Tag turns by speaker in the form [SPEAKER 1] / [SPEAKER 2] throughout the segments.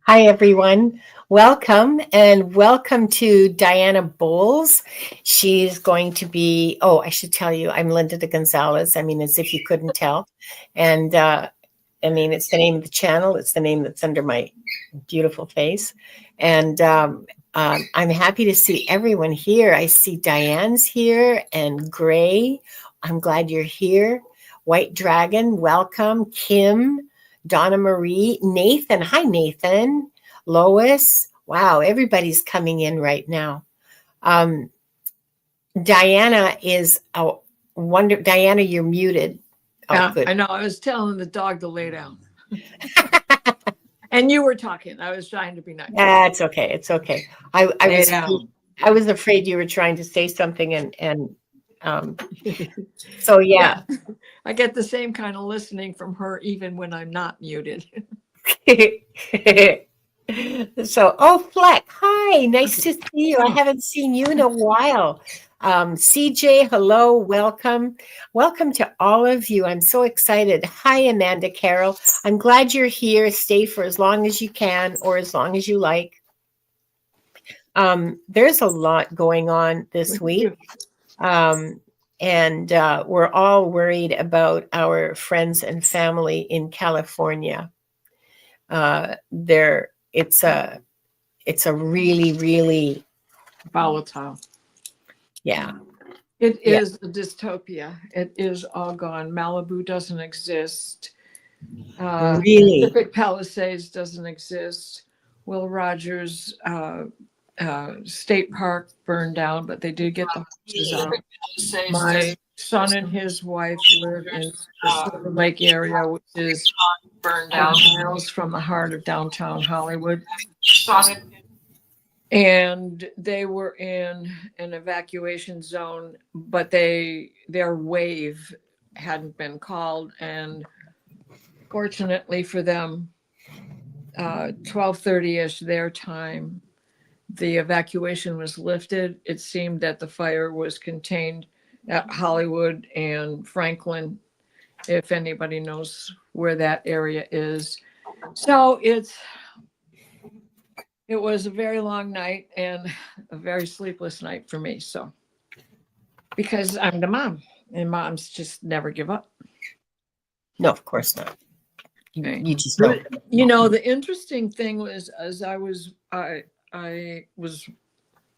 [SPEAKER 1] Hi, everyone. Welcome and welcome to Diana Boles. She's going to be, I should tell you, I'm Linda de Gonzalez. I mean, as if you couldn't tell. And it's the name of the channel, it's the name that's under my beautiful face. And I'm happy to see everyone here. I see Diane's here and Gray. I'm glad you're here. White Dragon, welcome. Kim. Donna Marie, Nathan. Hi, Nathan. Lois. Wow, everybody's coming in right now. Diana is a wonder. Diana, you're muted. Oh,
[SPEAKER 2] Yeah,
[SPEAKER 1] good.
[SPEAKER 2] I know. I was telling the dog to lay down. And you were talking. I was trying to be nice.
[SPEAKER 1] It's okay. It's okay. I
[SPEAKER 2] Lay down.
[SPEAKER 1] I was afraid you were trying to say something, so yeah.
[SPEAKER 2] I get the same kind of listening from her even when I'm not muted.
[SPEAKER 1] So, Fleck, hi, nice to see you. I haven't seen you in a while. CJ, hello, welcome. Welcome to all of you. I'm so excited. Hi, Amanda Carroll. I'm glad you're here. Stay for as long as you can or as long as you like. There's a lot going on this week. And we're all worried about our friends and family in California. It's a really, really
[SPEAKER 2] Volatile.
[SPEAKER 1] Yeah.
[SPEAKER 2] It is a dystopia. It is all gone. Malibu doesn't exist.
[SPEAKER 1] Really?
[SPEAKER 2] Pacific Palisades doesn't exist. Will Rogers State Park burned down, but they did get the horses out. My son and his wife live in the Silver Lake area, which is burned down miles from the heart of downtown Hollywood. And they were in an evacuation zone, but their wave hadn't been called. And fortunately for them, 12:30-ish their time, the evacuation was lifted. It seemed that the fire was contained at Hollywood and Franklin, if anybody knows where that area is. So it was a very long night and a very sleepless night for me. So, because I'm the mom, and moms just never give up.
[SPEAKER 1] No, of course not.
[SPEAKER 2] Okay.
[SPEAKER 1] You just know.
[SPEAKER 2] The interesting thing was, as I was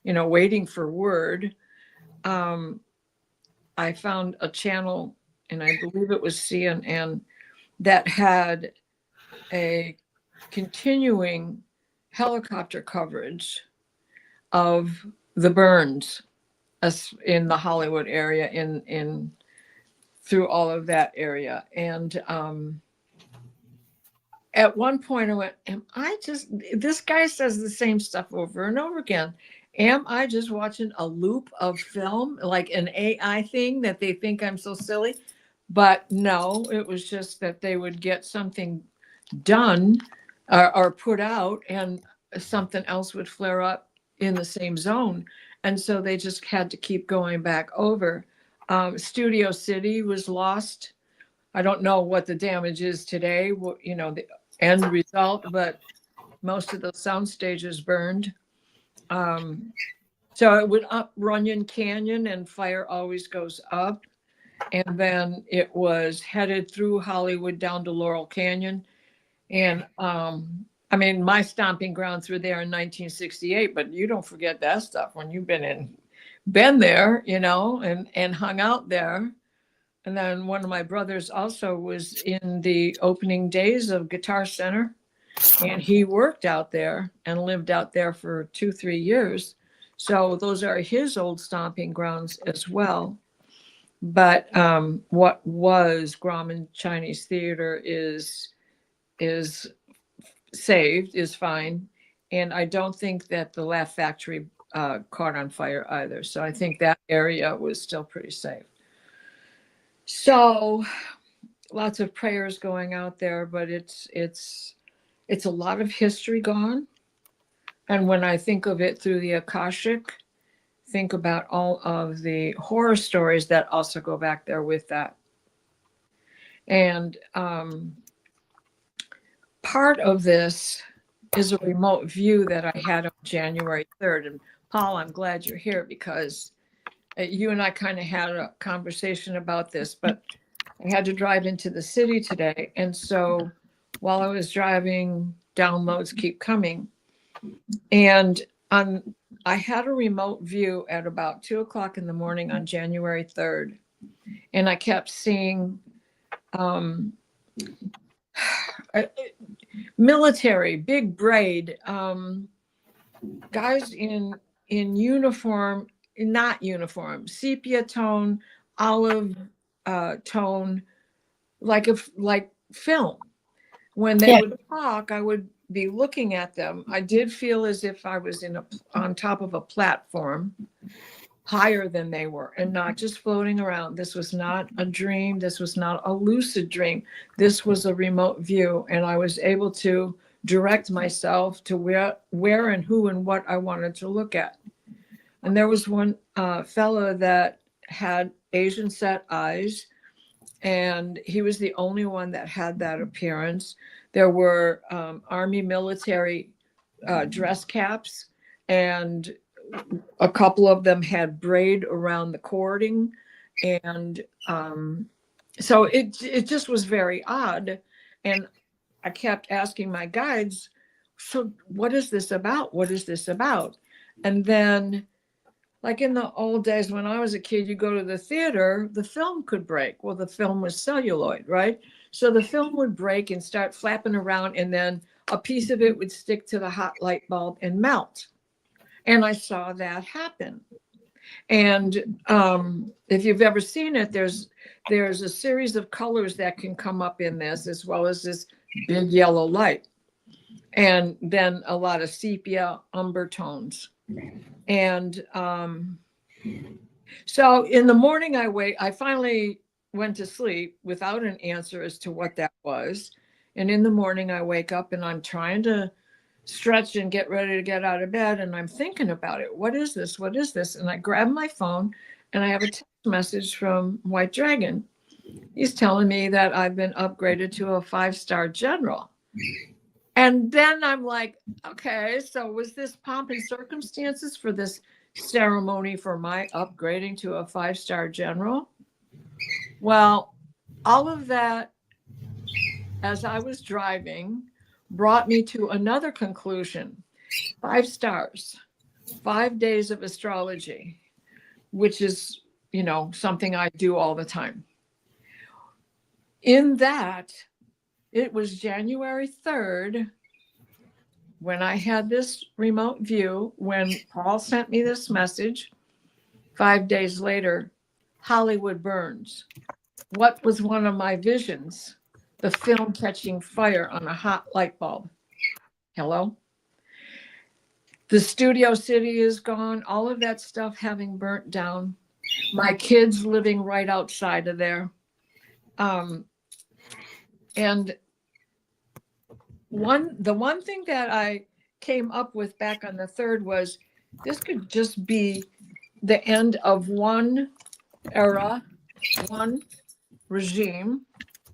[SPEAKER 2] waiting for word, I found a channel, and I believe it was CNN, that had a continuing helicopter coverage of the burns in the Hollywood area, in through all of that area. And at one point I went, this guy says the same stuff over and over again. Am I just watching a loop of film, like an AI thing that they think I'm so silly? But no, it was just that they would get something done or put out, and something else would flare up in the same zone. And so they just had to keep going back over. Studio City was lost. I don't know what the damage is today, the end result, but most of the sound stages burned. So it went up Runyon Canyon, and fire always goes up. And then it was headed through Hollywood down to Laurel Canyon. And my stomping grounds were there in 1968, but you don't forget that stuff when you've been there, and hung out there. And then one of my brothers also was in the opening days of Guitar Center, and he worked out there and lived out there for 2-3 years. So those are his old stomping grounds as well. But what was Grauman Chinese Theater is saved, is fine. And I don't think that the Laugh Factory caught on fire either. So I think that area was still pretty safe. So lots of prayers going out there, but it's a lot of history gone. And when I think of it through the Akashic, think about all of the horror stories that also go back there with that. And part of this is a remote view that I had on January 3rd. And Paul, I'm glad you're here because you and I kind of had a conversation about this, but I had to drive into the city today. And so while I was driving, downloads keep coming. And I had a remote view at about 2:00 in the morning on January 3rd. And I kept seeing military, big braid, guys in uniform, not uniform, sepia tone, olive tone, like film. When they would talk, I would be looking at them. I did feel as if I was on top of a platform higher than they were and not just floating around. This was not a dream. This was not a lucid dream. This was a remote view. And I was able to direct myself to where and who and what I wanted to look at. And there was one fellow that had Asian set eyes, and he was the only one that had that appearance. There were Army military dress caps, and a couple of them had braid around the cording. And so it just was very odd. And I kept asking my guides, so what is this about? What is this about? And then, like in the old days when I was a kid, you go to the theater, the film could break. Well, the film was celluloid, right? So the film would break and start flapping around, and then a piece of it would stick to the hot light bulb and melt. And I saw that happen. And if you've ever seen it, there's a series of colors that can come up in this, as well as this big yellow light. And then a lot of sepia umber tones. And so in the morning I finally went to sleep without an answer as to what that was. And in the morning I wake up and I'm trying to stretch and get ready to get out of bed. And I'm thinking about it. What is this? What is this? And I grab my phone and I have a text message from White Dragon. He's telling me that I've been upgraded to a 5-star general. And then I'm like, okay, so was this pomp and circumstances for this ceremony for my upgrading to a 5-star general? Well, all of that, as I was driving, brought me to another conclusion. 5 stars, 5 days of astrology, which is, something I do all the time. In that, it was January 3rd when I had this remote view, when Paul sent me this message. 5 days later, Hollywood burns. What was one of my visions? The film catching fire on a hot light bulb. Hello? The Studio City is gone. All of that stuff having burnt down. My kids living right outside of there. And the one thing that I came up with back on the 3rd was this could just be the end of one era, one regime,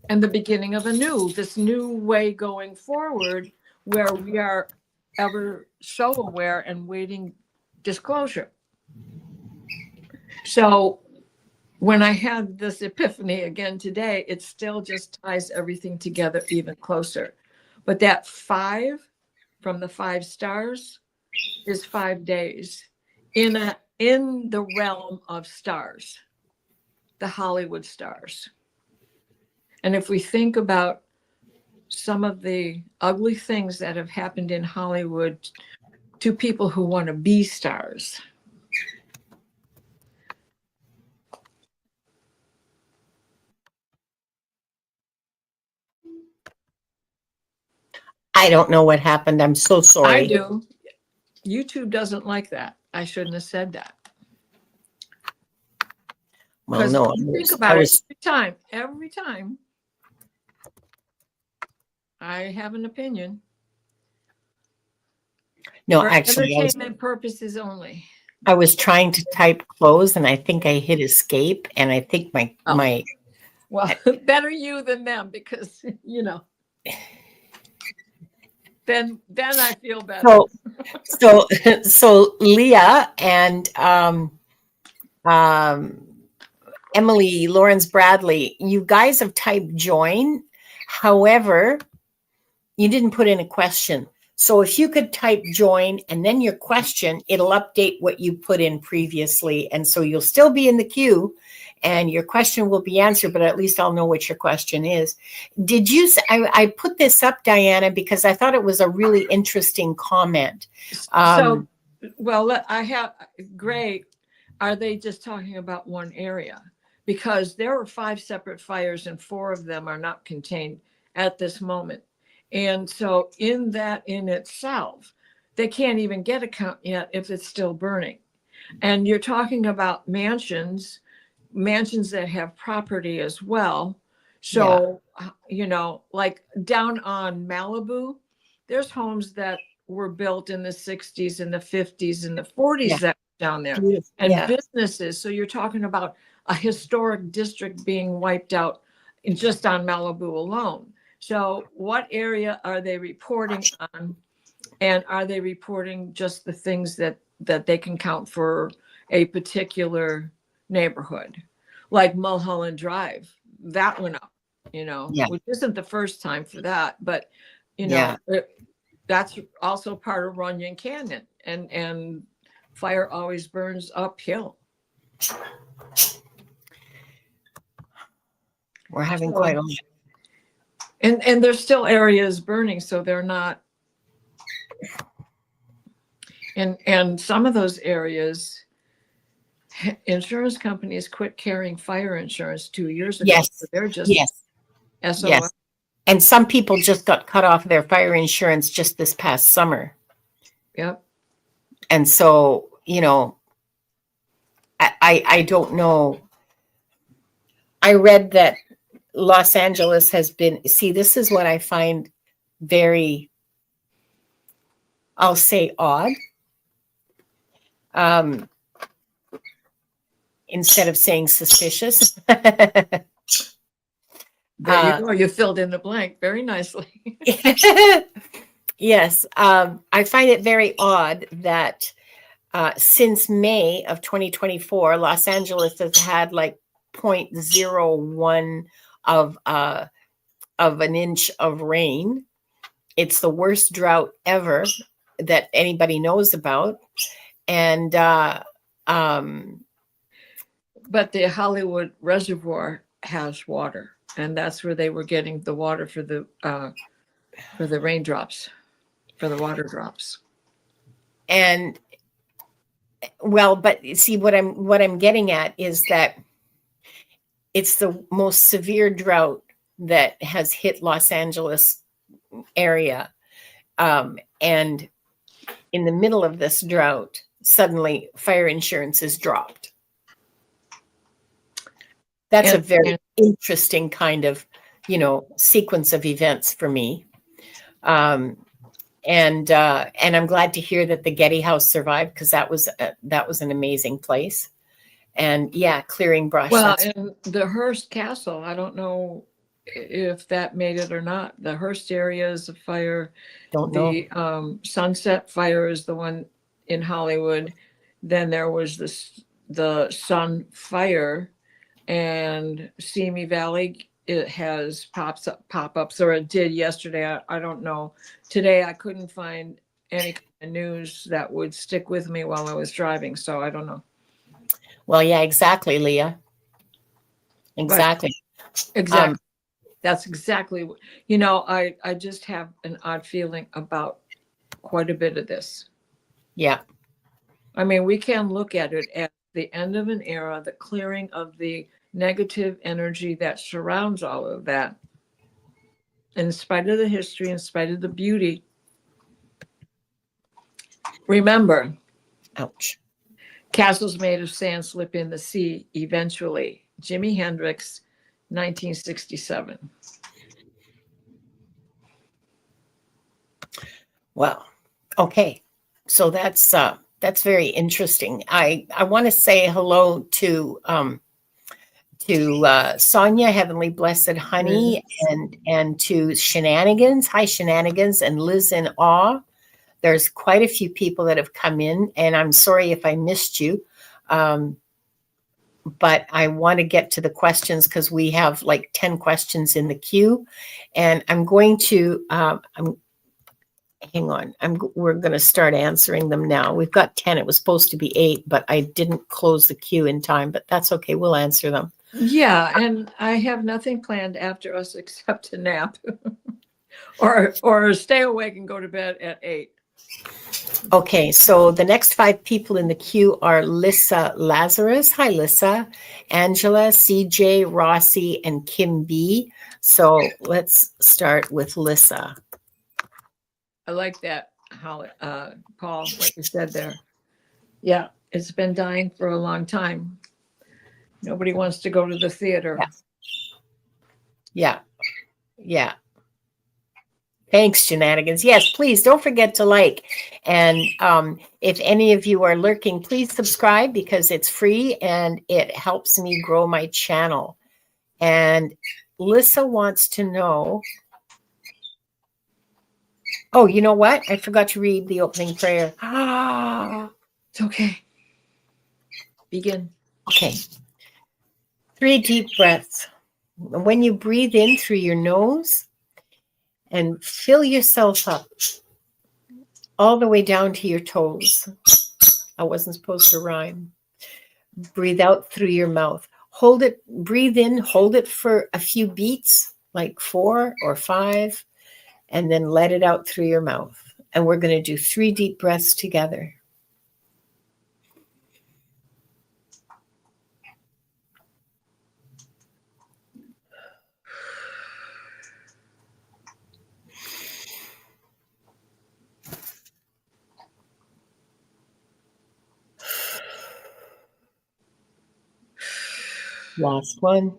[SPEAKER 2] and the beginning of this new way going forward, where we are ever so aware and waiting disclosure. So when I had this epiphany again today, it still just ties everything together even closer. But that 5 from the 5 stars is 5 days in the realm of stars, the Hollywood stars. And if we think about some of the ugly things that have happened in Hollywood to people who want to be stars.
[SPEAKER 1] I don't know what happened. I'm so sorry.
[SPEAKER 2] I do. YouTube doesn't like that. I shouldn't have said that.
[SPEAKER 1] Well, no.
[SPEAKER 2] Think about it every time I have an opinion.
[SPEAKER 1] No,
[SPEAKER 2] for
[SPEAKER 1] actually,
[SPEAKER 2] entertainment purposes only.
[SPEAKER 1] I was trying to type close, and I think I hit escape, and I think my
[SPEAKER 2] Well, better you than them, because Then I feel better.
[SPEAKER 1] So Leah and Emily Lawrence Bradley, you guys have typed join. However, you didn't put in a question. So if you could type join and then your question, it'll update what you put in previously. And so you'll still be in the queue and your question will be answered, but at least I'll know what your question is. Did you, I put this up, Diana, because I thought it was a really interesting comment.
[SPEAKER 2] So, well, I have, great. Are they just talking about one area? Because there are 5 separate fires and 4 of them are not contained at this moment. And so in that in itself, they can't even get a count yet if it's still burning. And you're talking about mansions that have property as well. So, you know, like down on Malibu, there's homes that were built in the 60s and the 50s and the 40s that were down there, and businesses. So you're talking about a historic district being wiped out just on Malibu alone. So what area are they reporting on? And are they reporting just the things that they can count for a particular neighborhood? Like Mulholland Drive, that went up, you know, which isn't the first time for that, but you know, that's also part of Runyon Canyon, and fire always burns uphill.
[SPEAKER 1] We're having quite a
[SPEAKER 2] and there's still areas burning, so they're not. And some of those areas, insurance companies quit carrying fire insurance 2 years ago.
[SPEAKER 1] Yes.
[SPEAKER 2] So they're just SOS.
[SPEAKER 1] Yes. And some people just got cut off their fire insurance just this past summer.
[SPEAKER 2] Yep.
[SPEAKER 1] And so, you know, I don't know. I read that Los Angeles has been, see, this is what I find very, I'll say odd. Instead of saying suspicious.
[SPEAKER 2] There you go. You filled in the blank very nicely.
[SPEAKER 1] Yes. I find it very odd that since May of 2024, Los Angeles has had like 0.01 of an inch of rain. It's the worst drought ever that anybody knows about. And
[SPEAKER 2] but the Hollywood Reservoir has water, and that's where they were getting the water for the raindrops, for the water drops.
[SPEAKER 1] And well, but see, what I'm getting at is that it's the most severe drought that has hit Los Angeles area. And in the middle of this drought, suddenly fire insurance is dropped. That's a very interesting kind of, you know, sequence of events for me. And I'm glad to hear that the Getty House survived, because that was an amazing place. And clearing brush.
[SPEAKER 2] Well, and the Hearst Castle, I don't know if that made it or not. The Hearst area is a fire.
[SPEAKER 1] Don't know.
[SPEAKER 2] The Sunset Fire is the one in Hollywood. Then there was the Sun Fire, and Simi Valley. It has pop-ups, or it did yesterday. I don't know. Today I couldn't find any kind of news that would stick with me while I was driving, so I don't know.
[SPEAKER 1] Well, yeah, exactly, Leah. Exactly.
[SPEAKER 2] Exactly. That's exactly, you know, I just have an odd feeling about quite a bit of this.
[SPEAKER 1] Yeah.
[SPEAKER 2] I mean, we can look at it as the end of an era, the clearing of the negative energy that surrounds all of that. In spite of the history, in spite of the beauty, remember,
[SPEAKER 1] ouch,
[SPEAKER 2] castles made of sand slip in the sea eventually. Jimi Hendrix, 1967.
[SPEAKER 1] Well, okay. So that's very interesting. I want to say hello to to Sonia, Heavenly Blessed Honey, and to Shenanigans. Hi, Shenanigans, and Liz in Awe. There's quite a few people that have come in, and I'm sorry if I missed you. But I want to get to the questions because we have like 10 questions in the queue. And I'm going to, hang on, we're going to start answering them now. We've got 10. It was supposed to be 8, but I didn't close the queue in time, but that's okay. We'll answer them.
[SPEAKER 2] Yeah, and I have nothing planned after us except a nap or stay awake and go to bed at 8.
[SPEAKER 1] Okay, so the next 5 people in the queue are Lissa Lazarus. Hi, Lissa. Angela, CJ, Rossi, and Kim B. So let's start with Lissa.
[SPEAKER 2] I like that, Paul, what you said there. Yeah, it's been dying for a long time. Nobody wants to go to the theater.
[SPEAKER 1] Yeah. Thanks, Shenanigans. Yes, please don't forget to like. And if any of you are lurking, please subscribe because it's free and it helps me grow my channel. And Lissa wants to know. Oh, you know what? I forgot to read the opening prayer.
[SPEAKER 2] It's okay. Begin.
[SPEAKER 1] Okay. 3 deep breaths. When you breathe in through your nose and fill yourself up all the way down to your toes. I wasn't supposed to rhyme. Breathe out through your mouth. Hold it, breathe in, hold it for a few beats, like 4 or 5, and then let it out through your mouth. And we're going to do 3 deep breaths together. Last one.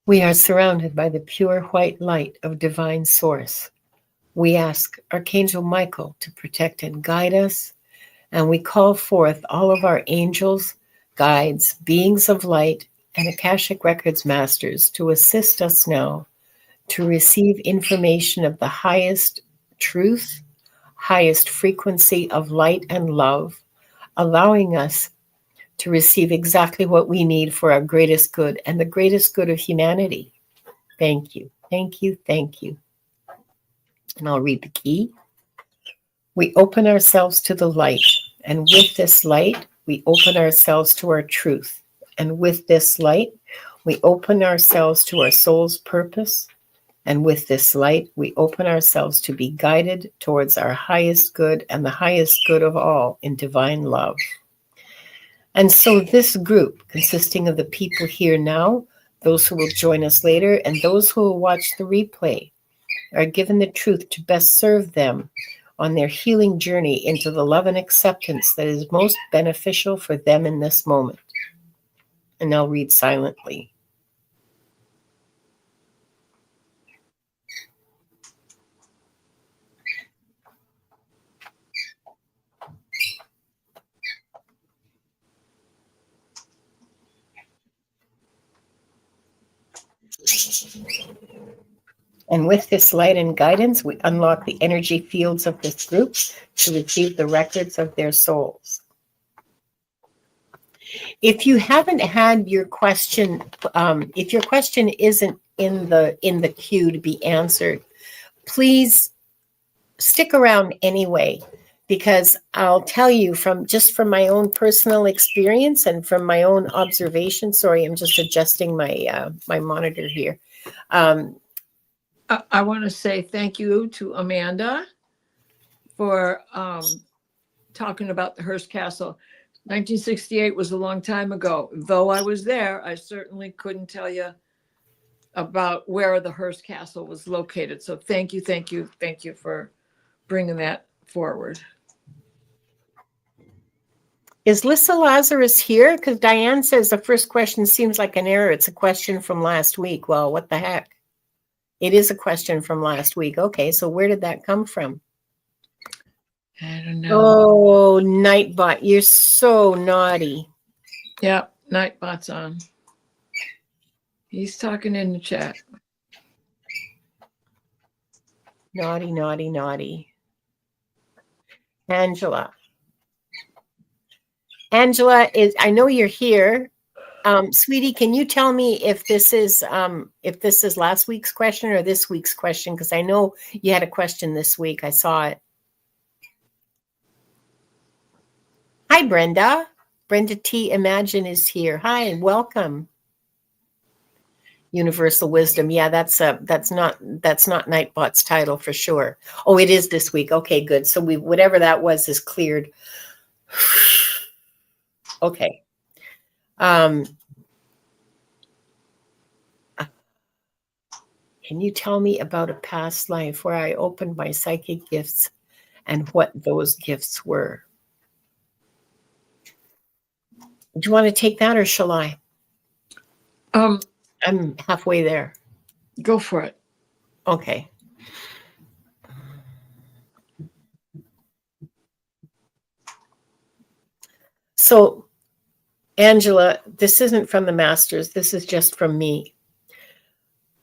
[SPEAKER 1] We are surrounded by the pure white light of divine source. We ask Archangel Michael to protect and guide us, and we call forth all of our angels, guides, beings of light, and Akashic Records masters to assist us now to receive information of the highest truth, highest frequency of light and love, allowing us to receive exactly what we need for our greatest good and the greatest good of humanity. Thank you, thank you, thank you. And I'll read the key. We open ourselves to the light, and with this light, we open ourselves to our truth. And with this light, we open ourselves to our soul's purpose. And with this light, we open ourselves to be guided towards our highest good and the highest good of all in divine love. And so this group, consisting of the people here now, those who will join us later, and those who will watch the replay, are given the truth to best serve them on their healing journey into the love and acceptance that is most beneficial for them in this moment. And I'll read silently. And with this light and guidance, we unlock the energy fields of this group to receive the records of their souls. If you haven't had your question, if your question isn't in the queue to be answered, please stick around anyway, because I'll tell you from my own personal experience and from my own observation. Sorry, I'm just adjusting my my monitor here.
[SPEAKER 2] I want to say thank you to Amanda for talking about the Hearst Castle. 1968 was a long time ago. Though I was there, I certainly couldn't tell you about where the Hearst Castle was located. So thank you for bringing that forward.
[SPEAKER 1] Is Lissa Lazarus here? Because Diane says the first question seems like an error. It's a question from last week. Well, what the heck? It is a question from last week. Okay, so where did that come from?
[SPEAKER 2] I don't know.
[SPEAKER 1] Oh, Nightbot, you're so naughty.
[SPEAKER 2] Yep, Nightbot's on. He's talking in the chat.
[SPEAKER 1] Naughty, naughty, naughty. Angela. Angela, I know you're here. Sweetie, can you tell me if this is last week's question or this week's question? Because I know you had a question this week. I saw it. Hi, Brenda. Brenda T. Imagine is here. Hi, welcome. Universal Wisdom. Yeah, that's not Nightbot's title for sure. Oh, it is this week. Okay, good. So whatever that was is cleared. Okay. Can you tell me about a past life where I opened my psychic gifts and what those gifts were? Do you want to take that or shall I? I'm halfway there.
[SPEAKER 2] Go for it.
[SPEAKER 1] Okay. So, Angela, this isn't from the masters. This is just from me.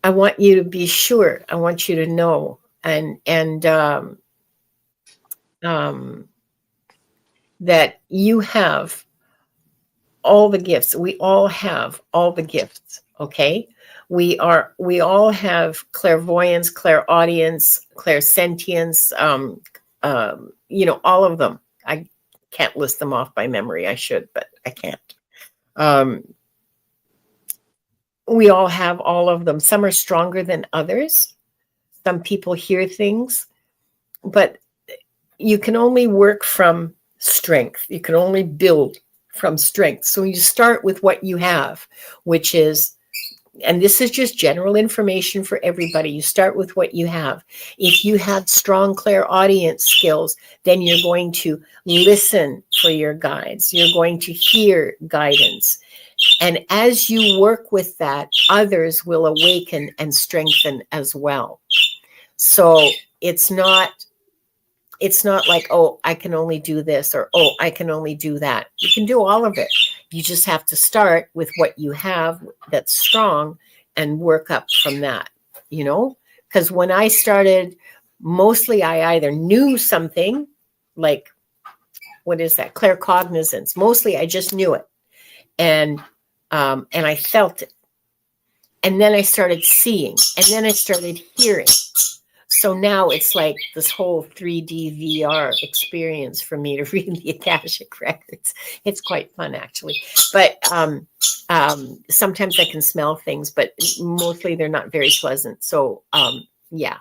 [SPEAKER 1] I want you to be sure. I want you to know that you have all the gifts. We all have all the gifts. Okay. We all have clairvoyance, clairaudience, clairsentience, all of them. I can't list them off by memory. I should, but I can't. We all have all of them. Some are stronger than others. Some people hear things, but you can only work from strength. You can only build from strength. So you start with what you have, which is, and this is just general information for everybody. You start with what you have. If you have strong clairaudience skills, then you're going to listen for your guides. You're going to hear guidance. And as you work with that, others will awaken and strengthen as well. So it's not like, oh, I can only do this, or, oh, I can only do that. You can do all of it. You just have to start with what you have that's strong and work up from that, because when I started, mostly I either knew something, like, what is that? Claircognizance. Mostly I just knew it. And I felt it. And then I started seeing, and then I started hearing. So now it's like this whole 3D VR experience for me to read the Akashic records. It's quite fun, actually. But sometimes I can smell things, but mostly they're not very pleasant. So yeah.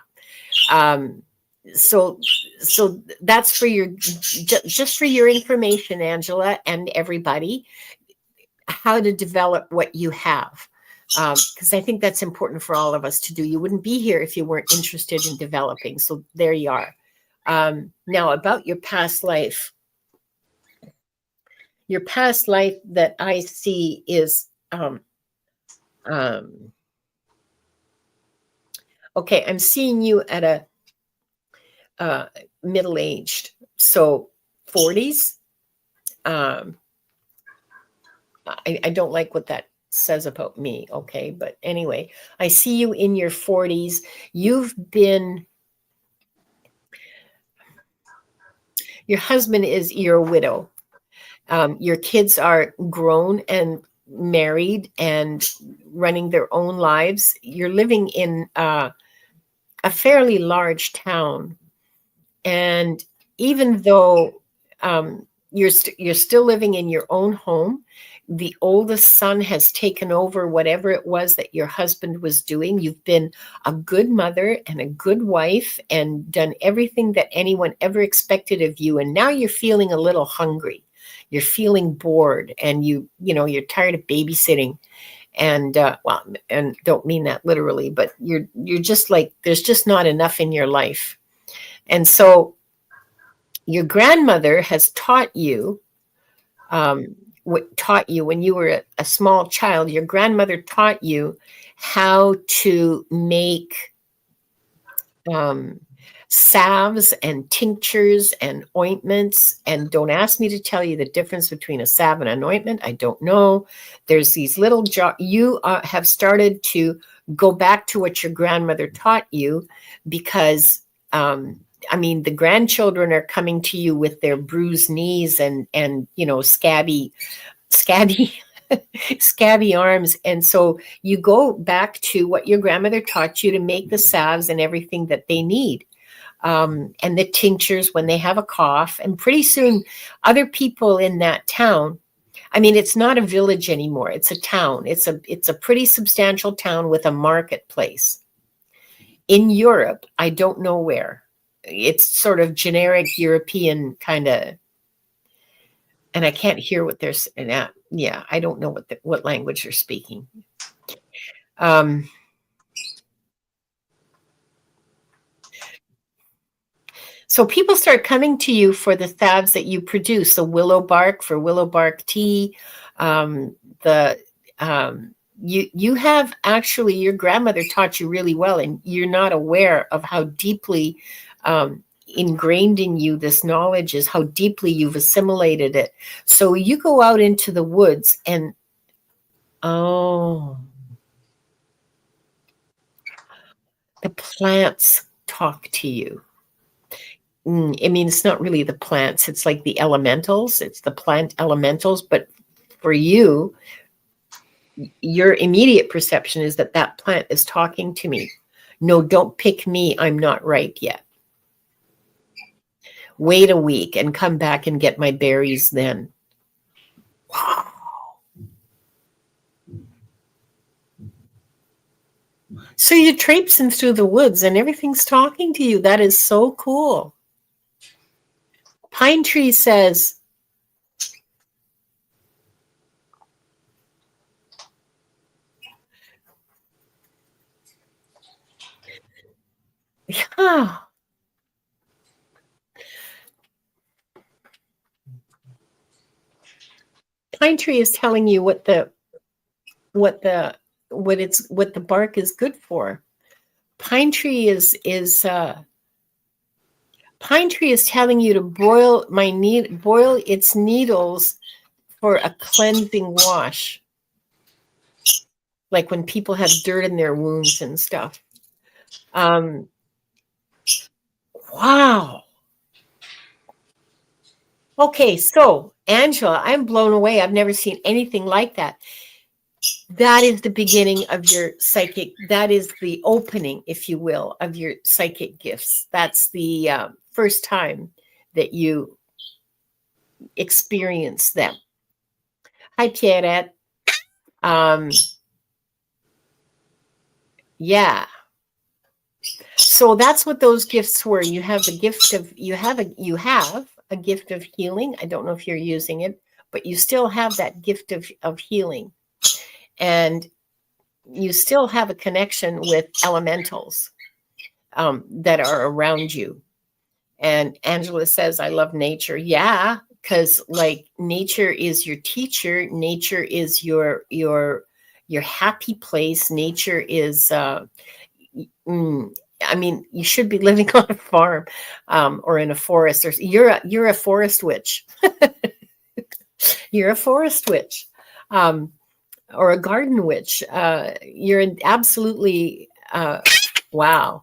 [SPEAKER 1] So that's for just for your information, Angela, and everybody, how to develop what you have. Because I think that's important for all of us to do. You wouldn't be here if you weren't interested in developing. So there you are. Now, about your past life. Your past life that I see is, okay, I'm seeing you at a middle-aged, so 40s. I don't like what that says about me. Okay. But anyway, I see you in your 40s. Your husband you're a widow. Your kids are grown and married and running their own lives. You're living in a fairly large town. And even though you're still living in your own home, the oldest son has taken over whatever it was that your husband was doing. You've been a good mother and a good wife and done everything that anyone ever expected of you. And now you're feeling a little hungry. You're feeling bored, and you're tired of babysitting. And and don't mean that literally, but you're just like, there's just not enough in your life. And so your grandmother has taught you when you were a small child. Your grandmother taught you how to make salves and tinctures and ointments. And don't ask me to tell you the difference between a salve and an ointment. I don't know. There's these little jars. You have started to go back to what your grandmother taught you, because I mean, the grandchildren are coming to you with their bruised knees and scabby scabby arms. And so you go back to what your grandmother taught you to make the salves and everything that they need. And the tinctures when they have a cough. And pretty soon other people in that town, I mean, it's not a village anymore. It's a town. It's a pretty substantial town with a marketplace. In Europe, I don't know where. It's sort of generic European kind of, and I can't hear what they're saying. Yeah, I don't know what language they're speaking. So people start coming to you for the salves that you produce, the willow bark for willow bark tea. You have actually, your grandmother taught you really well, and you're not aware of how deeply ingrained in you this knowledge is, how deeply you've assimilated it. So you go out into the woods and, the plants talk to you. I mean, it's not really the plants. It's like the elementals. It's the plant elementals. But for you, your immediate perception is that that plant is talking to me. No, don't pick me. I'm not ripe yet. Wait a week and come back and get my berries then. Wow. So you're traipsing through the woods and everything's talking to you. That is so cool. Pine Tree says, yeah. Pine Tree is telling you what the bark is good for. Pine Tree is telling you to boil its needles for a cleansing wash. Like when people have dirt in their wounds and stuff. Wow. Okay, so Angela, I'm blown away. I've never seen anything like that. That is the beginning of your psychic. That is the opening, if you will, of your psychic gifts. That's the first time that you experience them. Hi, Pierrette. Yeah. So that's what those gifts were. You have a gift of a gift of healing. I don't know if you're using it, but you still have that gift of healing. And you still have a connection with elementals that are around you. And Angela says, I love nature. Yeah, because like nature is your teacher. Nature is your happy place. Nature is, I mean, you should be living on a farm or in a forest. Or you're a forest witch. You're a forest witch. Or a garden witch. You're absolutely wow.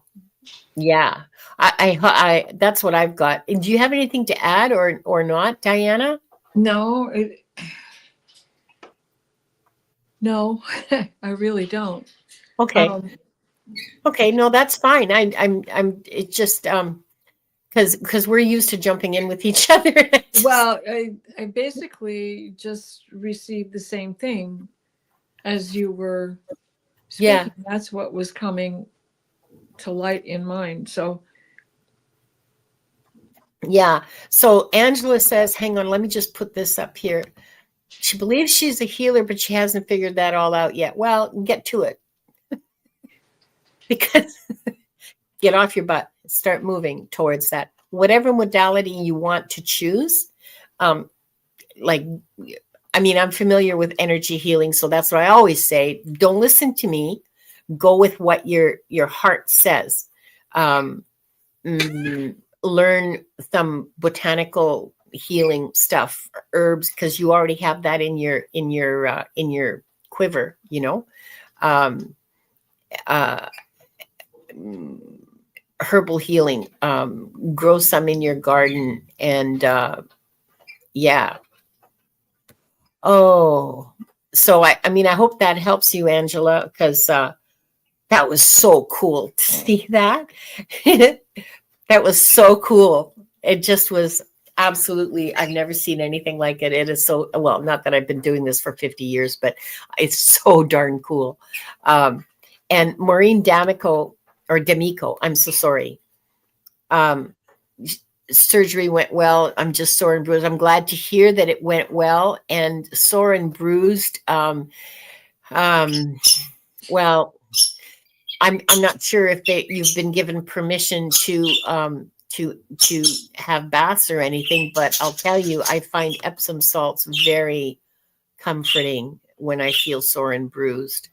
[SPEAKER 1] Yeah. I that's what I've got. Do you have anything to add or not, Diana?
[SPEAKER 2] No, no, I really don't.
[SPEAKER 1] Okay. Okay, no, that's fine. I'm it just because we're used to jumping in with each other.
[SPEAKER 2] Well, I basically just received the same thing as you were speaking.
[SPEAKER 1] Yeah.
[SPEAKER 2] That's what was coming to light in mine. So
[SPEAKER 1] yeah. So Angela says, hang on, let me just put this up here. She believes she's a healer, but she hasn't figured that all out yet. Well, get to it. Because get off your butt, start moving towards that. Whatever modality you want to choose. Like, I mean, I'm familiar with energy healing, so that's what I always say. Don't listen to me. Go with what your heart says. um, learn some botanical healing stuff, herbs, because you already have that in your quiver, you know. Um, uh, Herbal healing, grow some in your garden, and yeah. Oh, so I mean, I hope that helps you, Angela, because that was so cool to see that. That was so cool. It just was absolutely, I've never seen anything like it. It is so, well, not that I've been doing this for 50 years, but it's so darn cool. And Maureen D'Amico, or D'Amico, I'm so sorry. Surgery went well. I'm just sore and bruised. I'm glad to hear that it went well. And sore and bruised. Well, I'm not sure if you've been given permission to have baths or anything, but I'll tell you, I find Epsom salts very comforting when I feel sore and bruised.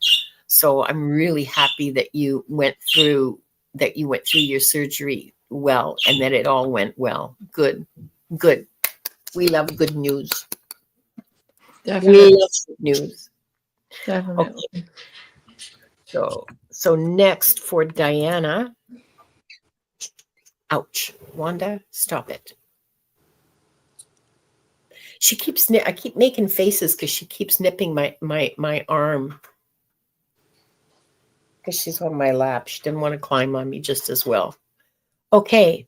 [SPEAKER 1] So I'm really happy that you went through your surgery well, and that it all went well. Good. We love good news.
[SPEAKER 2] Definitely.
[SPEAKER 1] We love good news.
[SPEAKER 2] Definitely.
[SPEAKER 1] Okay. So next for Diana. Ouch. Wanda, stop it. She keeps I keep making faces because she keeps nipping my arm. Because she's on my lap. She didn't want to climb on me just as well. Okay.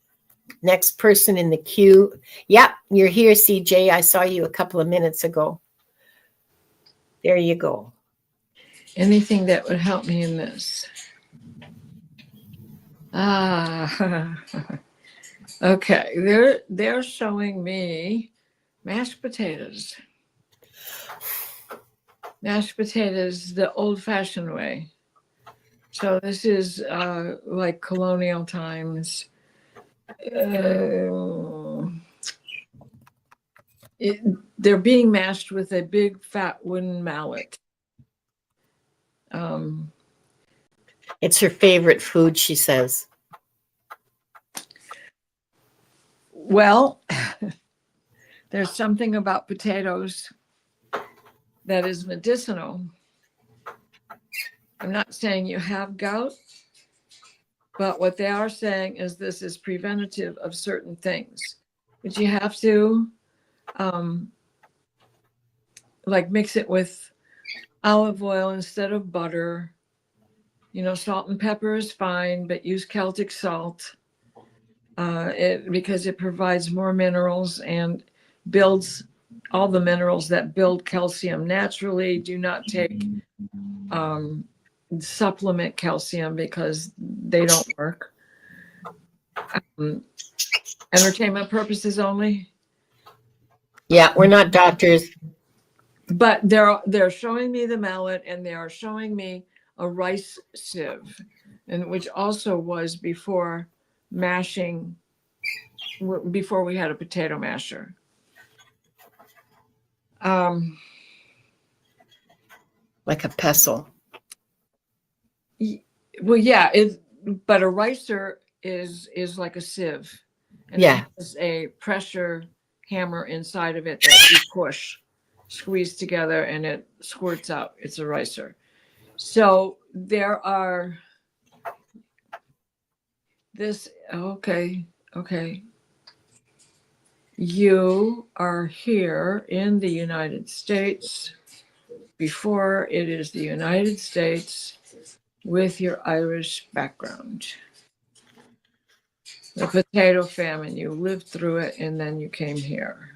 [SPEAKER 1] Next person in the queue. Yep, you're here, CJ. I saw you a couple of minutes ago. There you go.
[SPEAKER 2] Anything that would help me in this. Okay. They're showing me mashed potatoes. Mashed potatoes the old-fashioned way. So this is like colonial times. They're being mashed with a big fat wooden mallet.
[SPEAKER 1] It's her favorite food, she says.
[SPEAKER 2] Well, there's something about potatoes that is medicinal. I'm not saying you have gout, but what they are saying is this is preventative of certain things. But you have to like mix it with olive oil instead of butter. You know, salt and pepper is fine, but use Celtic salt because it provides more minerals and builds all the minerals that build calcium naturally. Do not take supplement calcium because they don't work. Entertainment purposes only.
[SPEAKER 1] Yeah, we're not doctors.
[SPEAKER 2] But they're showing me the mallet, and they are showing me a rice sieve, and which also was before mashing, before we had a potato masher.
[SPEAKER 1] Like a pestle.
[SPEAKER 2] Well, yeah, but a ricer is like a sieve, and
[SPEAKER 1] yeah,
[SPEAKER 2] it has a pressure hammer inside of it that you push, squeeze together, and it squirts out. It's a ricer. So there are this. Okay. You are here in the United States before it is the United States with your Irish background. The potato famine, you lived through it and then you came here.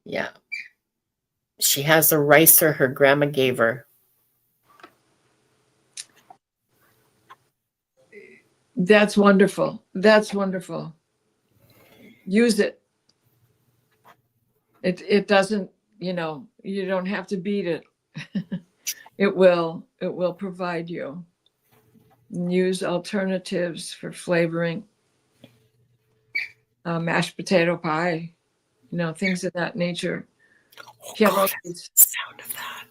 [SPEAKER 1] Yeah. She has a ricer her grandma gave her.
[SPEAKER 2] That's wonderful. That's wonderful. Use it. It doesn't, you don't have to beat it. It will provide you. Use alternatives for flavoring. Mashed potato pie, things of that nature.
[SPEAKER 1] Oh, God, the sound of that.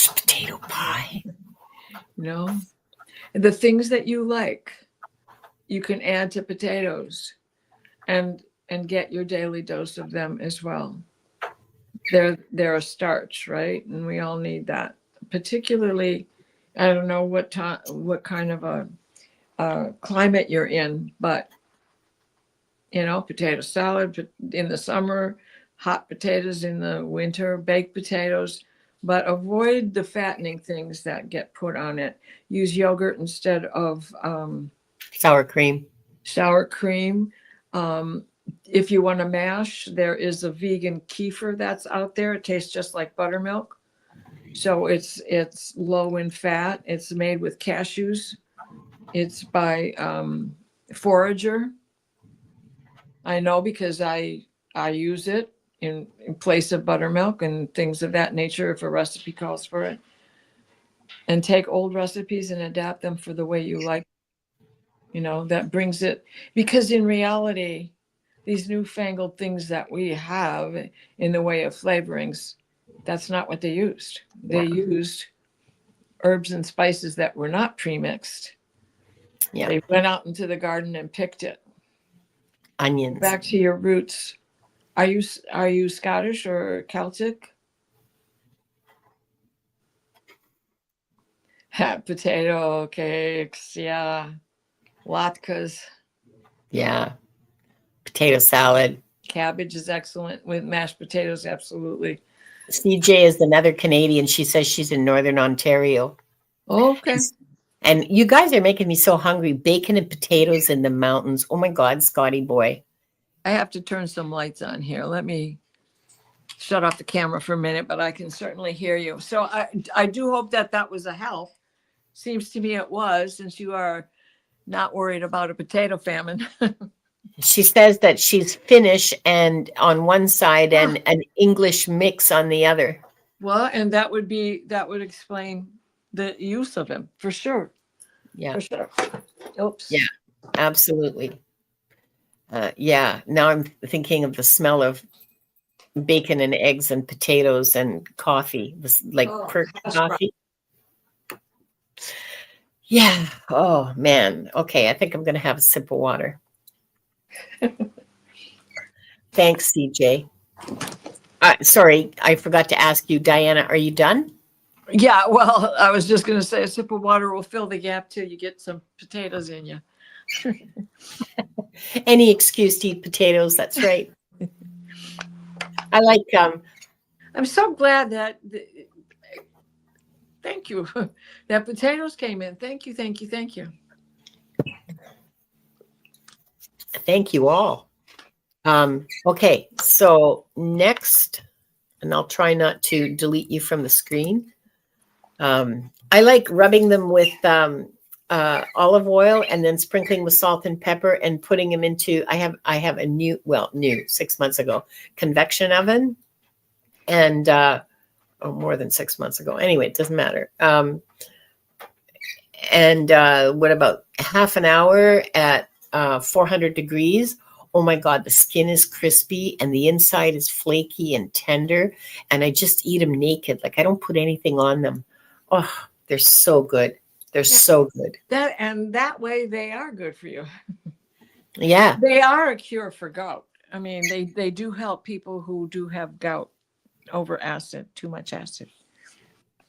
[SPEAKER 1] mashed potato pie.
[SPEAKER 2] You know, the things that you like, you can add to potatoes and get your daily dose of them as well. They're a starch, right? And we all need that. Particularly, I don't know what kind of a climate you're in, but potato salad in the summer, hot potatoes in the winter, baked potatoes, but avoid the fattening things that get put on it. Use yogurt instead of
[SPEAKER 1] Sour cream.
[SPEAKER 2] sour cream. If you want to mash, there is a vegan kefir that's out there. It tastes just like buttermilk. So it's low in fat. It's made with cashews. It's by Forager. I know because I use it in place of buttermilk and things of that nature if a recipe calls for it. And take old recipes and adapt them for the way you like. That brings it, because in reality, these newfangled things that we have in the way of flavorings, that's not what they used. They used herbs and spices that were not pre-mixed.
[SPEAKER 1] Yeah.
[SPEAKER 2] They went out into the garden and picked it.
[SPEAKER 1] Onions.
[SPEAKER 2] Back to your roots. Are you Scottish or Celtic? Potato cakes, yeah. Latkes.
[SPEAKER 1] Yeah. Potato salad.
[SPEAKER 2] Cabbage is excellent with mashed potatoes, absolutely.
[SPEAKER 1] CJ is another Canadian. She says she's in Northern Ontario.
[SPEAKER 2] Okay.
[SPEAKER 1] And you guys are making me so hungry. Bacon and potatoes in the mountains. Oh my God, Scotty boy.
[SPEAKER 2] I have to turn some lights on here. Let me shut off the camera for a minute, but I can certainly hear you. So I do hope that was a help. Seems to me it was, since you are not worried about a potato famine.
[SPEAKER 1] She says that she's Finnish and on one side and an English mix on the other.
[SPEAKER 2] Well, and that would explain the use of him for sure.
[SPEAKER 1] Yeah.
[SPEAKER 2] For sure. Oops.
[SPEAKER 1] Yeah, absolutely. Yeah. Now I'm thinking of the smell of bacon and eggs and potatoes and coffee, like perk coffee. Yeah. Oh man. Okay. I think I'm going to have a sip of water. Thanks, CJ. Sorry, I forgot to ask you, Diana, are you done?
[SPEAKER 2] Yeah, well, I was just going to say a sip of water will fill the gap till you get some potatoes in you.
[SPEAKER 1] Any excuse to eat potatoes. That's right. I like.
[SPEAKER 2] I'm so glad that. Thank you. That potatoes came in. Thank you. Thank you. Thank you.
[SPEAKER 1] Thank you all. Okay, so next, and I'll try not to delete you from the screen. I like rubbing them with olive oil and then sprinkling with salt and pepper and putting them into. I have a new 6 months ago convection oven, and more than 6 months ago. Anyway, it doesn't matter. And what about half an hour at 400 degrees? Oh my God, the skin is crispy and the inside is flaky and tender. And I just eat them naked. Like I don't put anything on them. Oh, they're so good. They're so good.
[SPEAKER 2] That way they are good for you.
[SPEAKER 1] Yeah.
[SPEAKER 2] They are a cure for gout. I mean, they do help people who do have gout over acid, too much acid.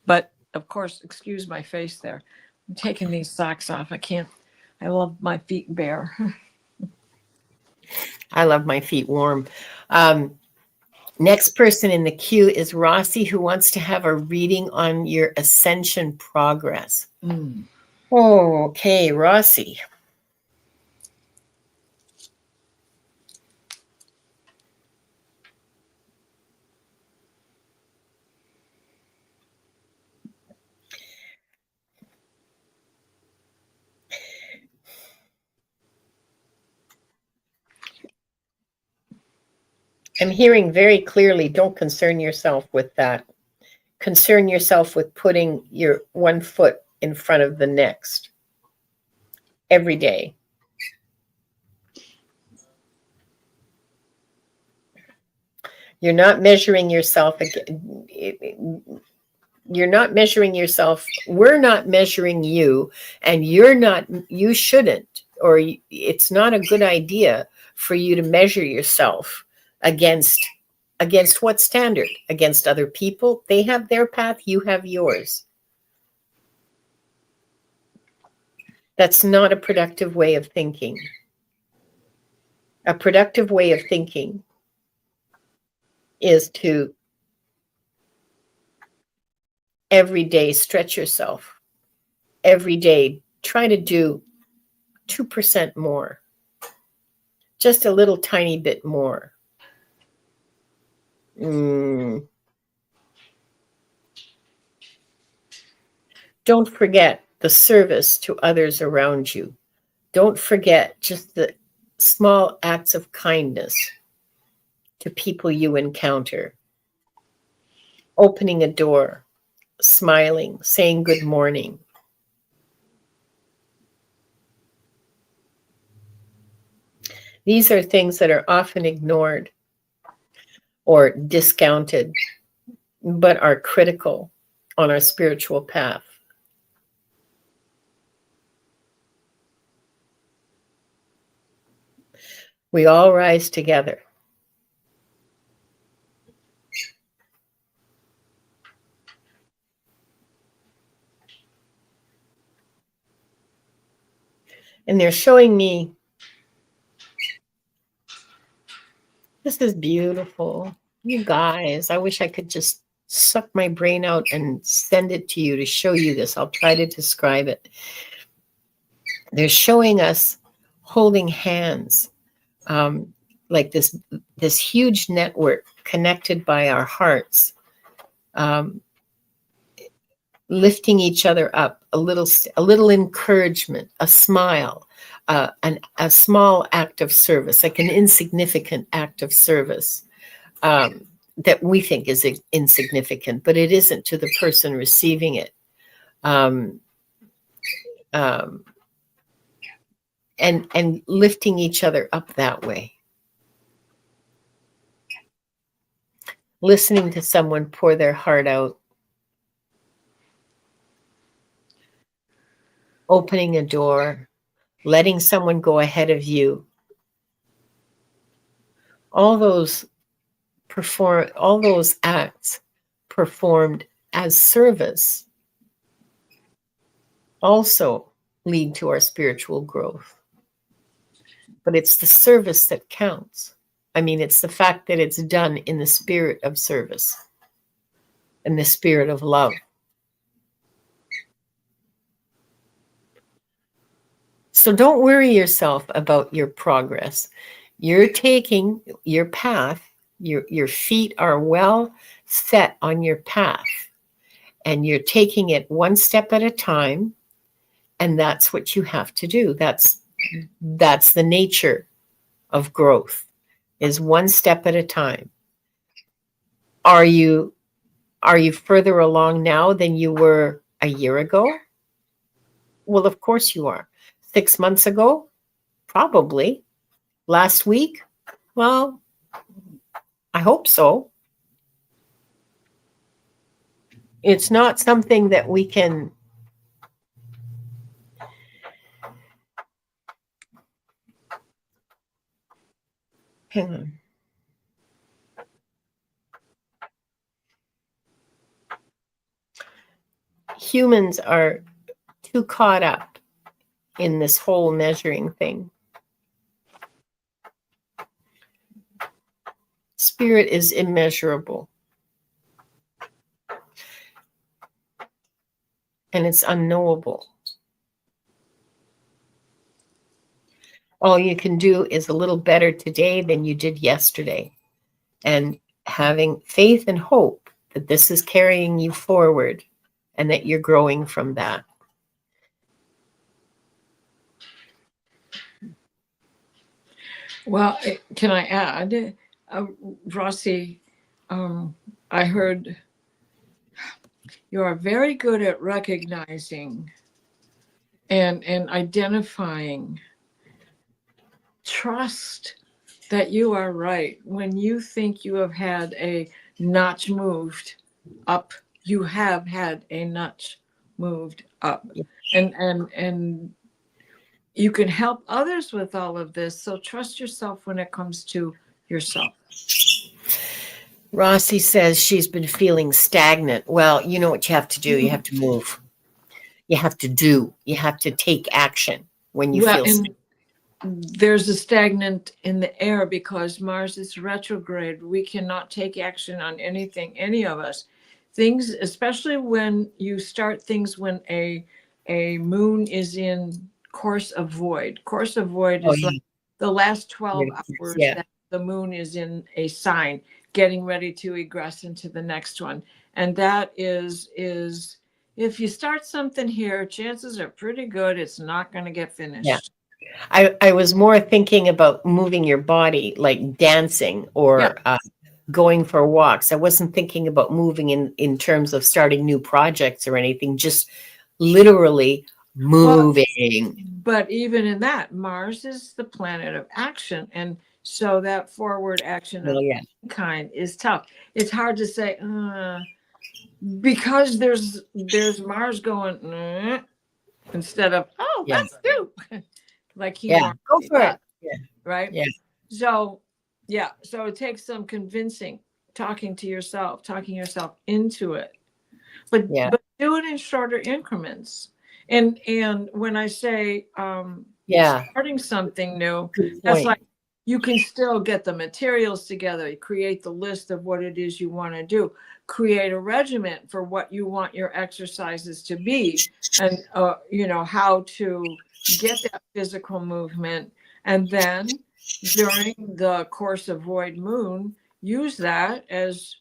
[SPEAKER 2] But of course, excuse my face there. I'm taking these socks off. I love my feet bare.
[SPEAKER 1] I love my feet warm. Next person in the queue is Rossi, who wants to have a reading on your ascension progress. Oh, okay, Rossi. I'm hearing very clearly, don't concern yourself with that. Concern yourself with putting your one foot in front of the next every day. You're not measuring yourself again. You're not measuring yourself. We're not measuring you, and you shouldn't, or it's not a good idea for you to measure yourself against what standard? Against other people. They have their path, you have yours. That's not a productive way of thinking. A productive way of thinking is to every day stretch yourself. Every day try to do 2% more. Just a little tiny bit more. Don't forget the service to others around you. Don't forget just the small acts of kindness to people you encounter. Opening a door, smiling, saying good morning. These are things that are often ignored or discounted, but are critical on our spiritual path. We all rise together. And they're showing me, this is beautiful. You guys, I wish I could just suck my brain out and send it to you to show you this. I'll try to describe it. They're showing us holding hands, like this huge network connected by our hearts, lifting each other up, a little encouragement, a smile, a small act of service, like an insignificant act of service that we think is insignificant, but it isn't to the person receiving it. And lifting each other up that way. Listening to someone pour their heart out. Opening a door, letting someone go ahead of you. All those acts performed as service also lead to our spiritual growth. But it's the service that counts. I mean, it's the fact that it's done in the spirit of service and the spirit of love. So don't worry yourself about your progress. You're taking your path. Your feet are well set on your path, and you're taking it one step at a time. And that's what you have to do. That's the nature of growth, is one step at a time. Are you further along now than you were a year ago? Well, of course you are. 6 months ago? Probably. Last week? Well, I hope so. It's not something that we can hang on. Humans are too caught up in this whole measuring thing. Spirit is immeasurable. And it's unknowable. All you can do is a little better today than you did yesterday. And having faith and hope that this is carrying you forward and that you're growing from that.
[SPEAKER 2] Well, can I add, Rossi, I heard you are very good at recognizing and identifying. Trust that you are right when you think you have had a notch moved up you have had a notch moved up. And you can help others with all of this. So trust yourself when it comes to yourself.
[SPEAKER 1] Rossi says she's been feeling stagnant. Well, you know what you have to do? You have to move. You have to do. You have to take action when you
[SPEAKER 2] Well,
[SPEAKER 1] feel
[SPEAKER 2] and there's a stagnant in the air because Mars is retrograde. We cannot take action on anything, any of us. Things, especially when you start things when a moon is in course of void. Course of void
[SPEAKER 1] Oh,
[SPEAKER 2] is like the last 12 hours
[SPEAKER 1] yeah.
[SPEAKER 2] that the moon is in a sign, getting ready to egress into the next one. And that is if you start something here, chances are pretty good it's not going to get finished.
[SPEAKER 1] Yeah. I was more thinking about moving your body, like dancing or going for walks. I wasn't thinking about moving in terms of starting new projects or anything, just literally moving.
[SPEAKER 2] But even in that, Mars is the planet of action. And so that forward action of kind is tough. It's hard to say, because there's Mars going, instead of, let's do. Like he
[SPEAKER 1] go for
[SPEAKER 2] does,
[SPEAKER 1] it. Yeah.
[SPEAKER 2] Right?
[SPEAKER 1] Yeah.
[SPEAKER 2] So it takes some convincing, talking yourself into it. But do it in shorter increments. And when I say starting something new, that's like you can still get the materials together, create the list of what it is you want to do, create a regimen for what you want your exercises to be, and how to get that physical movement. And then during the course of void moon, use that as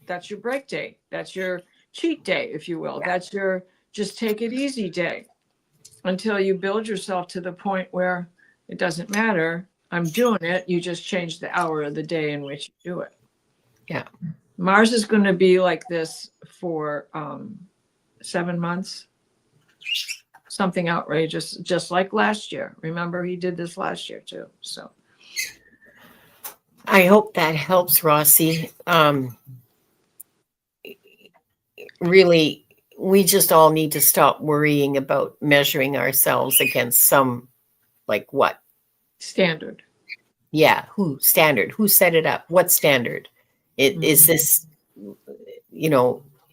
[SPEAKER 2] that's your break day. That's your cheat day, if you will. That's your just take it easy day until you build yourself to the point where it doesn't matter. I'm doing it. You just change the hour of the day in which you do it.
[SPEAKER 1] Yeah.
[SPEAKER 2] Mars is going to be like this for 7 months. Something outrageous, just like last year. Remember, he did this last year too. So
[SPEAKER 1] I hope that helps, Rossi. Really, we just all need to stop worrying about measuring ourselves against some, like what?
[SPEAKER 2] Standard.
[SPEAKER 1] Yeah. Who standard? Who set it up? What standard? Is this,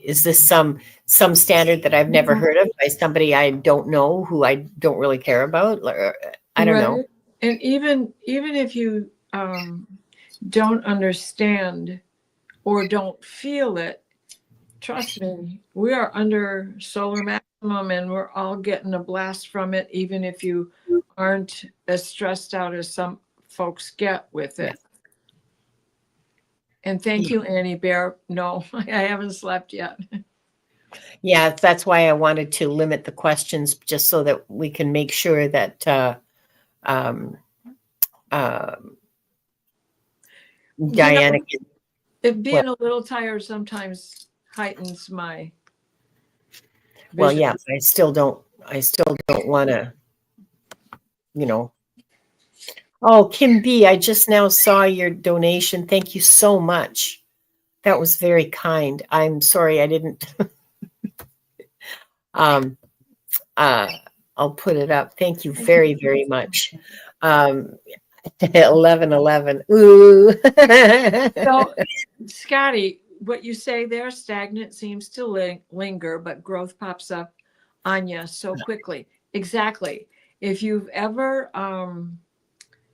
[SPEAKER 1] is this some standard that I've never heard of by somebody I don't know, who I don't really care about? Or, I don't know.
[SPEAKER 2] And even if you don't understand or don't feel it, trust me, we are under solar maximum and we're all getting a blast from it, even if you aren't as stressed out as some folks get with it. And thank you, Annie Bear. No, I haven't slept yet.
[SPEAKER 1] Yeah, that's why I wanted to limit the questions, just so that we can make sure that Diana can,
[SPEAKER 2] being a little tired sometimes heightens my vision.
[SPEAKER 1] Well, yeah, I still don't want to, Oh, Kim B, I just now saw your donation. Thank you so much. That was very kind. I'm sorry I didn't. I'll put it up. Thank you very, very much. 1111. Ooh.
[SPEAKER 2] So, Scotty, what you say there, stagnant seems to linger, but growth pops up on you so quickly. Exactly. If you've ever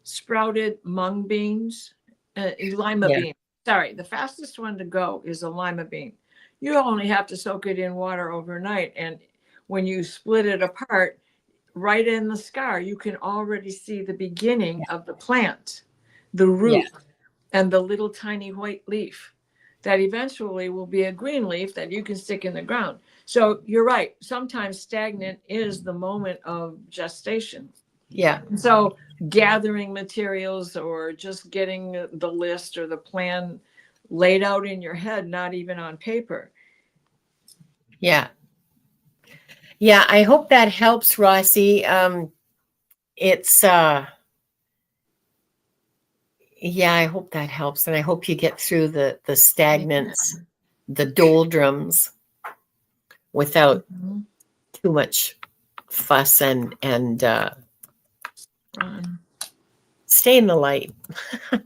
[SPEAKER 2] sprouted mung beans, lima bean. Sorry, the fastest one to go is a lima bean. You only have to soak it in water overnight. And when you split it apart, right in the scar, you can already see the beginning of the plant, the root, and the little tiny white leaf that eventually will be a green leaf that you can stick in the ground. So you're right. Sometimes stagnant is the moment of gestation.
[SPEAKER 1] Yeah.
[SPEAKER 2] So gathering materials or just getting the list or the plan laid out in your head, not even on paper.
[SPEAKER 1] Yeah. Yeah, I hope that helps, Rossi. It's yeah, I hope that helps, and I hope you get through the stagnance, the doldrums. without
[SPEAKER 2] Mhm.
[SPEAKER 1] too much fuss and stay in the light.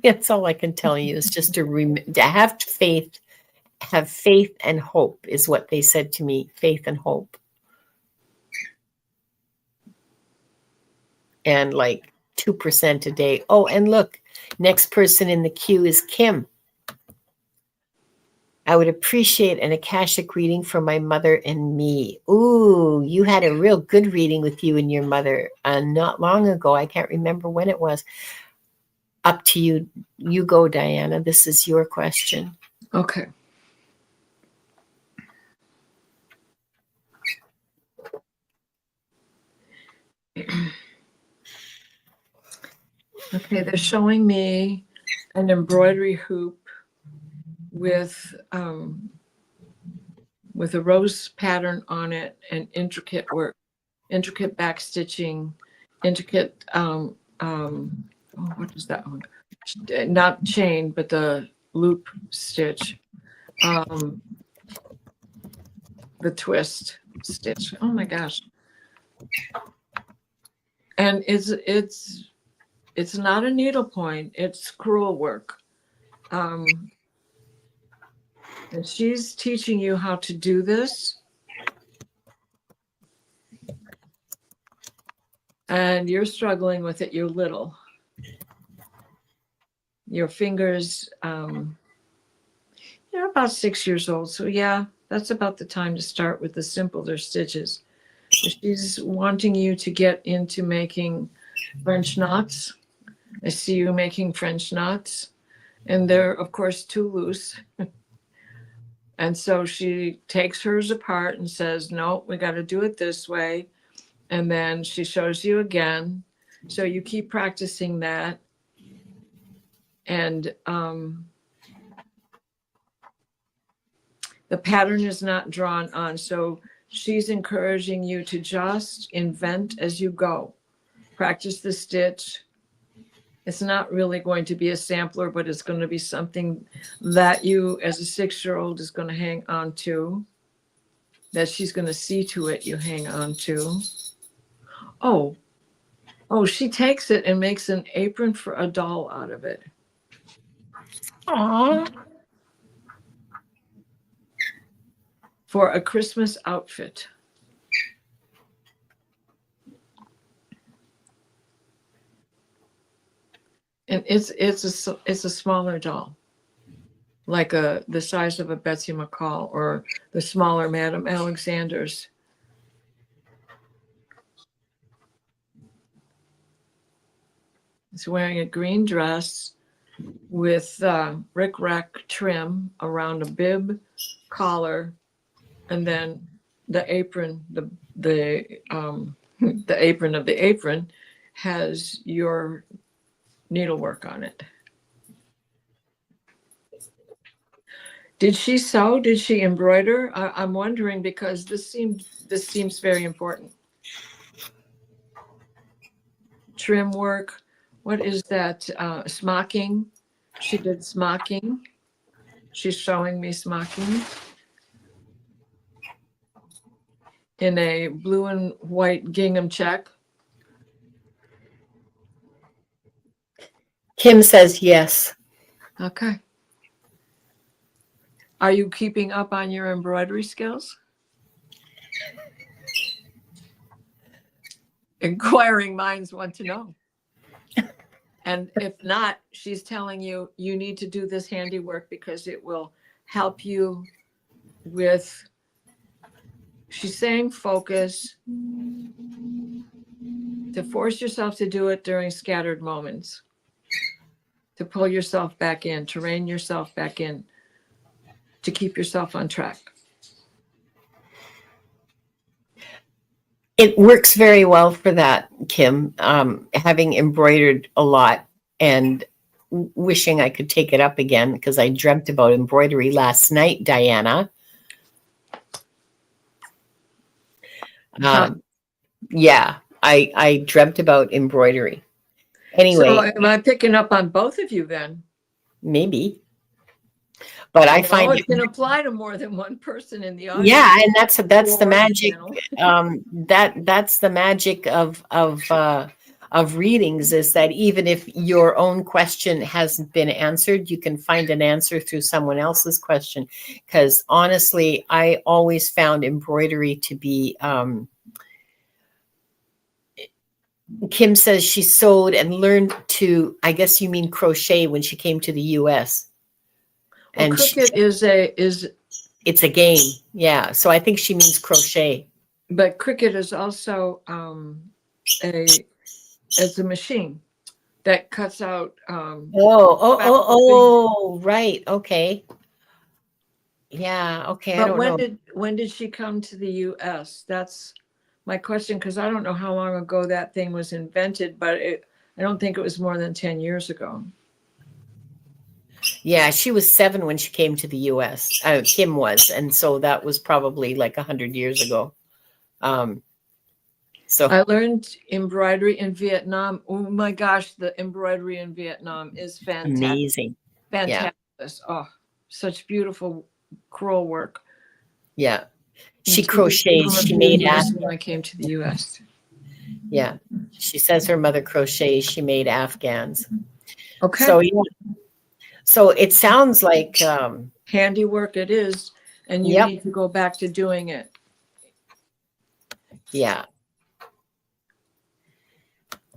[SPEAKER 1] That's all I can tell you is just to have faith, have faith and hope is what they said to me, faith and hope. And like 2% a day. Oh, and look, next person in the queue is Kim. I would appreciate an Akashic reading for my mother and me. Ooh, you had a real good reading with you and your mother not long ago. I can't remember when it was. Up to you. You go, Diana. This is your question.
[SPEAKER 2] Okay. Okay, they're showing me an embroidery hoop with a rose pattern on it and intricate work, intricate back stitching, intricate what is that one? Not chain, but the loop stitch, the twist stitch. Oh my gosh! And it's not a needlepoint. It's crewel work. And she's teaching you how to do this. And you're struggling with it. You're little. Your fingers, you're about 6 years old. So yeah, that's about the time to start with the simpler stitches. She's wanting you to get into making French knots. I see you making French knots. And they're, of course, too loose. And so she takes hers apart and says, no, we got to do it this way. And then she shows you again. So you keep practicing that. And the pattern is not drawn on. So she's encouraging you to just invent as you go. Practice the stitch. It's not really going to be a sampler, but it's going to be something that you, as a 6-year-old, is going to hang on to, that she's going to see to it you hang on to. Oh, she takes it and makes an apron for a doll out of it.
[SPEAKER 1] Aww.
[SPEAKER 2] For a Christmas outfit. And it's a smaller doll, like the size of a Betsy McCall or the smaller Madame Alexander's. It's wearing a green dress with rickrack trim around a bib, collar, and then the apron. The apron of the apron has your needlework on it. Did she sew? Did she embroider? I'm wondering because this seems very important. Trim work. What is that? Smocking. She did smocking. She's showing me smocking in a blue and white gingham check.
[SPEAKER 1] Kim says yes.
[SPEAKER 2] Okay. Are you keeping up on your embroidery skills? Inquiring minds want to know. And if not, she's telling you, you need to do this handiwork because it will help you with, she's saying focus, to force yourself to do it during scattered moments, to pull yourself back in, to rein yourself back in, to keep yourself on track.
[SPEAKER 1] It works very well for that, Kim, having embroidered a lot and wishing I could take it up again because I dreamt about embroidery last night, Diana. Yeah, I dreamt about embroidery. Anyway.
[SPEAKER 2] So am I picking up on both of you then?
[SPEAKER 1] Maybe. But I find
[SPEAKER 2] it can apply to more than one person in the audience.
[SPEAKER 1] yeah, and that's the
[SPEAKER 2] Or
[SPEAKER 1] magic.
[SPEAKER 2] channel.
[SPEAKER 1] That's the magic of readings, is that even if your own question hasn't been answered, you can find an answer through someone else's question. Because honestly, I always found embroidery to be. Kim says she sewed and learned to, I guess you mean crochet, when she came to the U.S.
[SPEAKER 2] Well,
[SPEAKER 1] And
[SPEAKER 2] cricket is
[SPEAKER 1] it's a game, yeah. So I think she means crochet.
[SPEAKER 2] but cricket is also it's a machine that cuts out.
[SPEAKER 1] Right, okay, yeah, okay. I
[SPEAKER 2] But
[SPEAKER 1] don't know.
[SPEAKER 2] when did she come to the U.S.? That's my question, because I don't know how long ago that thing was invented, but I don't think it was more than 10 years ago.
[SPEAKER 1] Yeah, she was 7 when she came to the U.S. Kim was, and so that was probably like 100 years ago. So
[SPEAKER 2] I learned embroidery in Vietnam. Oh my gosh, the embroidery in Vietnam is fantastic.
[SPEAKER 1] amazing.
[SPEAKER 2] Fantastic. Yeah. Oh, such beautiful crewel work.
[SPEAKER 1] Yeah. She crochets. She made
[SPEAKER 2] when I came to the U.S.
[SPEAKER 1] Yeah. She says her mother crochets. She made Afghans.
[SPEAKER 2] Okay.
[SPEAKER 1] So yeah. So it sounds like
[SPEAKER 2] handiwork it is, and you need to go back to doing it.
[SPEAKER 1] Yeah.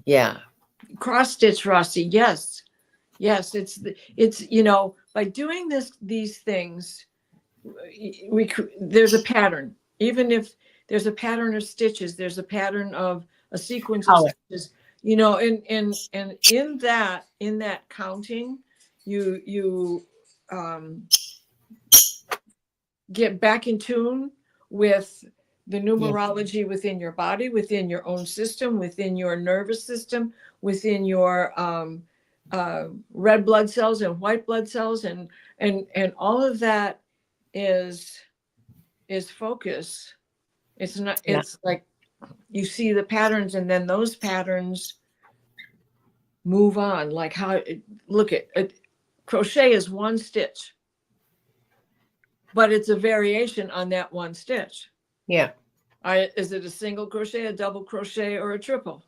[SPEAKER 1] Yeah.
[SPEAKER 2] Cross stitch, Rossi. Yes. Yes. It's by doing these things, there's a pattern. Even if there's a pattern of stitches, there's a pattern of a sequence of stitches, and in that counting, you get back in tune with the numerology within your body, within your own system, within your nervous system, within your red blood cells and white blood cells, and all of that is focus. It's not. It's like you see the patterns, and then those patterns move on. Like how look at crochet is one stitch, but it's a variation on that one stitch.
[SPEAKER 1] Yeah.
[SPEAKER 2] Is it a single crochet, a double crochet, or a triple?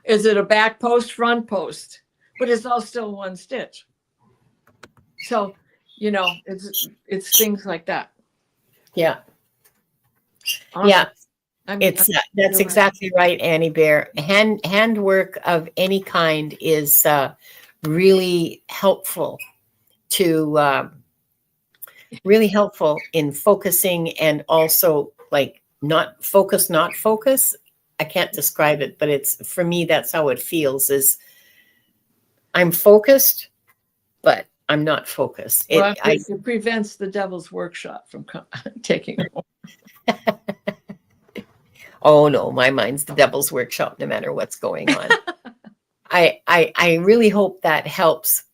[SPEAKER 2] Is it a back post, front post? But it's all still one stitch. So, it's things like that.
[SPEAKER 1] Yeah.
[SPEAKER 2] Awesome.
[SPEAKER 1] Yeah. That's exactly right, Annie Bear. Handwork of any kind is really helpful in focusing, and also like not focus. I can't describe it, but for me, that's how it feels, is I'm focused, but I'm not focused.
[SPEAKER 2] It prevents the devil's workshop from taking over.
[SPEAKER 1] Oh no, my mind's the devil's workshop no matter what's going on. I really hope that helps,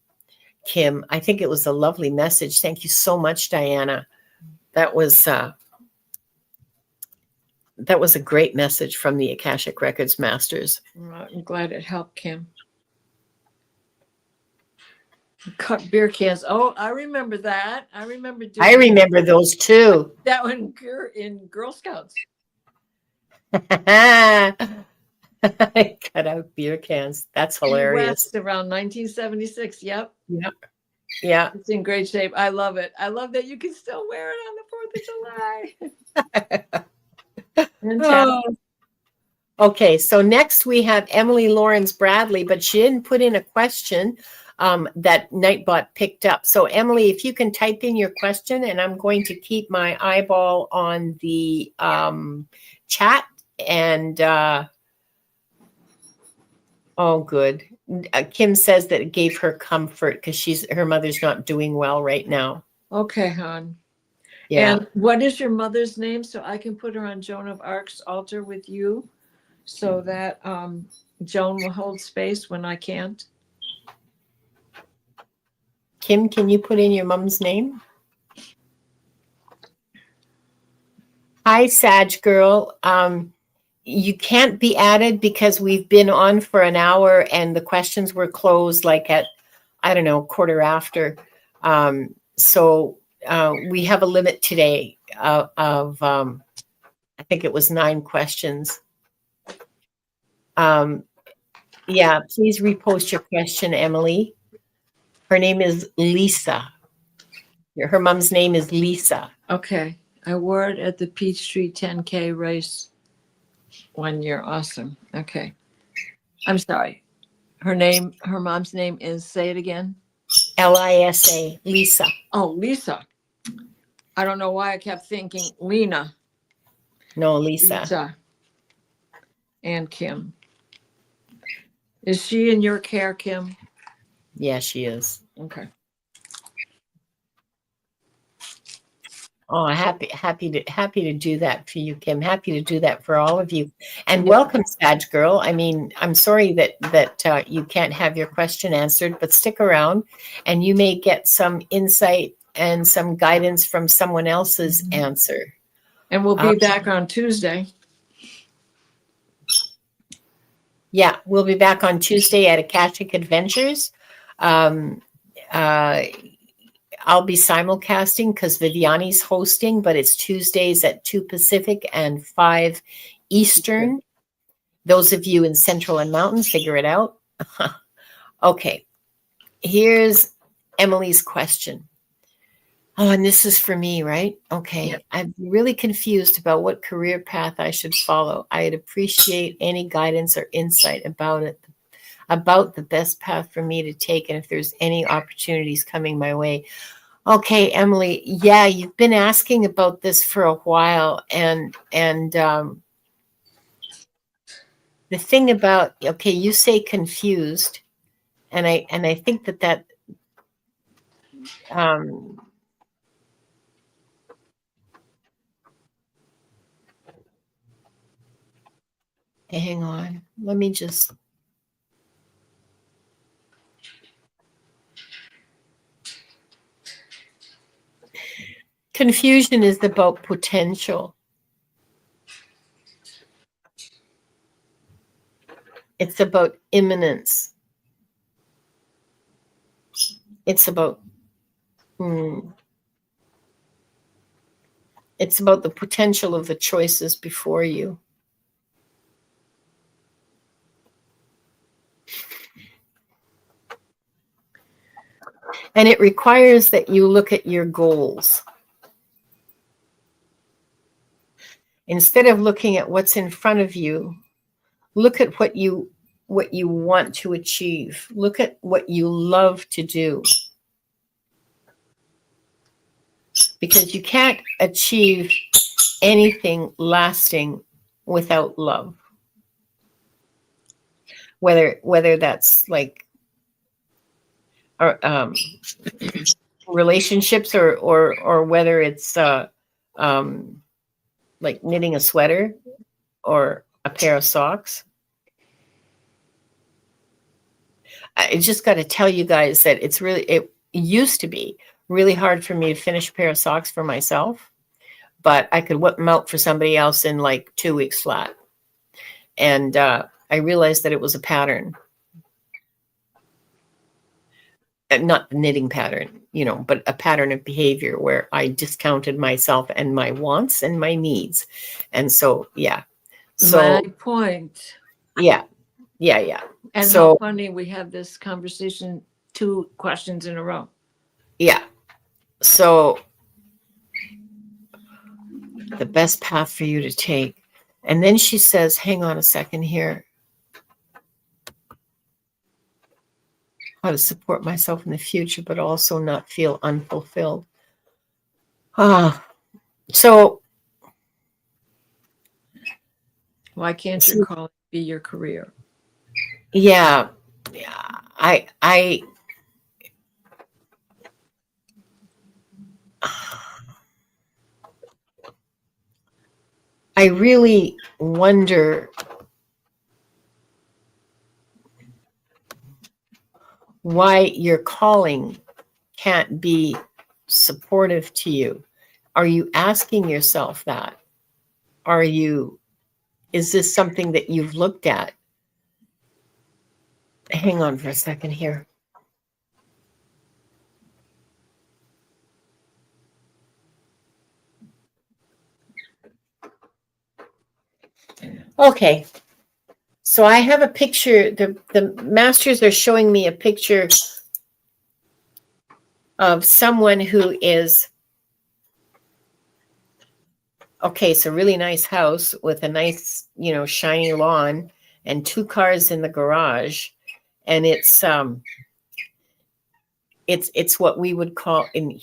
[SPEAKER 1] Kim. I think it was a lovely message. Thank you so much, Diana. That was a great message from the Akashic Records Masters.
[SPEAKER 2] I'm glad it helped, Kim. Cut beer cans. Oh, I remember that. I remember
[SPEAKER 1] those too.
[SPEAKER 2] That one in Girl Scouts.
[SPEAKER 1] Cut out beer cans. That's hilarious.
[SPEAKER 2] West around 1976. Yep.
[SPEAKER 1] Yeah.
[SPEAKER 2] It's in great shape. I love it. I love that you can still wear it on the 4th of July.
[SPEAKER 1] Okay, so next we have Emily Lawrence Bradley, but she didn't put in a question that Nightbot picked up. So Emily, if you can type in your question, and I'm going to keep my eyeball on the chat. And oh, good. Kim says that it gave her comfort because her mother's not doing well right now.
[SPEAKER 2] Okay, hon.
[SPEAKER 1] Yeah.
[SPEAKER 2] And what is your mother's name, so I can put her on Joan of Arc's altar with you, so that Joan will hold space when I can't?
[SPEAKER 1] Kim, can you put in your mom's name? Hi, Sag girl. You can't be added because we've been on for an hour and the questions were closed like at, I don't know, quarter after. So we have a limit today of I think it was 9 questions. Yeah, please repost your question, Emily. Her name is Lisa. Her mom's name is Lisa.
[SPEAKER 2] Okay. I wore it at the Peachtree 10K race 1 year. Awesome. Okay. I'm sorry. Her mom's name is, say it again.
[SPEAKER 1] Lisa, Lisa.
[SPEAKER 2] Oh, Lisa. I don't know why I kept thinking Lena.
[SPEAKER 1] No, Lisa.
[SPEAKER 2] Lisa and Kim. Is she in your care, Kim?
[SPEAKER 1] Yeah, she is.
[SPEAKER 2] Okay.
[SPEAKER 1] Oh, happy to do that for you, Kim. Happy to do that for all of you. And welcome, Sag Girl. I mean, I'm sorry that you can't have your question answered, but stick around, and you may get some insight and some guidance from someone else's answer.
[SPEAKER 2] And we'll be back on Tuesday.
[SPEAKER 1] Yeah, we'll be back on Tuesday at Akashic Adventures. I'll be simulcasting because Viviani's hosting, but it's Tuesdays at 2 Pacific and 5 Eastern. Those of you in Central and Mountain, figure it out. Okay, here's Emily's question. Oh, and this is for me, right? Okay, yeah. I'm really confused about what career path I should follow. I'd appreciate any guidance or insight about it, about the best path for me to take, and if there's any opportunities coming my way. Okay, Emily, yeah, you've been asking about this for a while, and the thing about, okay, you say confused, and I think that hang on, let me just. Confusion is about potential. It's about imminence. It's about it's about the potential of the choices before you. And it requires that you look at your goals. Instead of looking at what's in front of you, look at what you want to achieve. Look at what you love to do. Because you can't achieve anything lasting without love. Whether that's like relationships or whether it's like knitting a sweater or a pair of socks. I just got to tell you guys that it used to be really hard for me to finish a pair of socks for myself, but I could whip them out for somebody else in like 2 weeks flat. And I realized that it was a pattern. Not the knitting pattern, but a pattern of behavior where I discounted myself and my wants and my needs. And so, yeah. So,
[SPEAKER 2] my point.
[SPEAKER 1] Yeah.
[SPEAKER 2] And so, how funny we have this conversation 2 questions in a row.
[SPEAKER 1] Yeah. So the best path for you to take. And then she says, hang on a second here. How to support myself in the future, but also not feel unfulfilled. So
[SPEAKER 2] why can't your calling be your career?
[SPEAKER 1] Yeah. I really wonder why your calling can't be supportive to you. Are you asking yourself that? Is this something that you've looked at? Hang on for a second here. Okay. So I have a picture. The masters are showing me a picture of someone who is, okay, it's a really nice house with a nice, shiny lawn and 2 cars in the garage. And it's what we would call in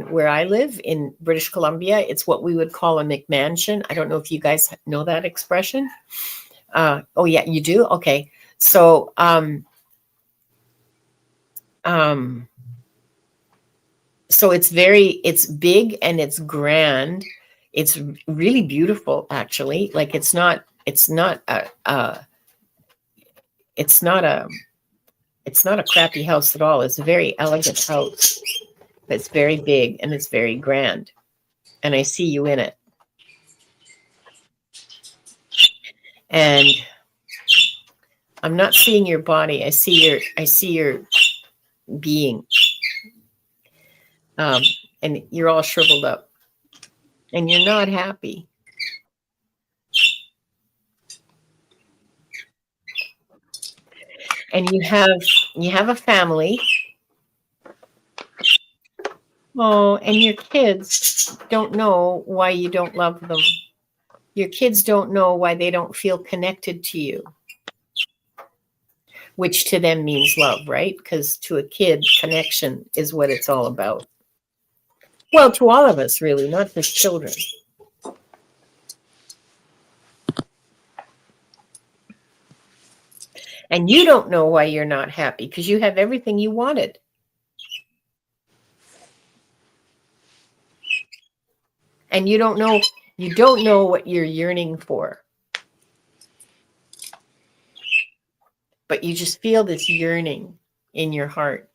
[SPEAKER 1] where I live in British Columbia, it's what we would call a McMansion. I don't know if you guys know that expression. Oh yeah, you do? Okay. So so it's big and it's grand. It's really beautiful, actually. Like it's not a crappy house at all. It's a very elegant house. It's very big and it's very grand. And I see you in it. And I'm not seeing your body. I see your being. And you're all shriveled up. And you're not happy. And you have a family. Oh, and your kids don't know why you don't love them. Your kids don't know why they don't feel connected to you, which to them means love, right? Because to a kid, connection is what it's all about. Well, to all of us, really, not just children. And you don't know why you're not happy because you have everything you wanted. And you don't know what you're yearning for. But you just feel this yearning in your heart.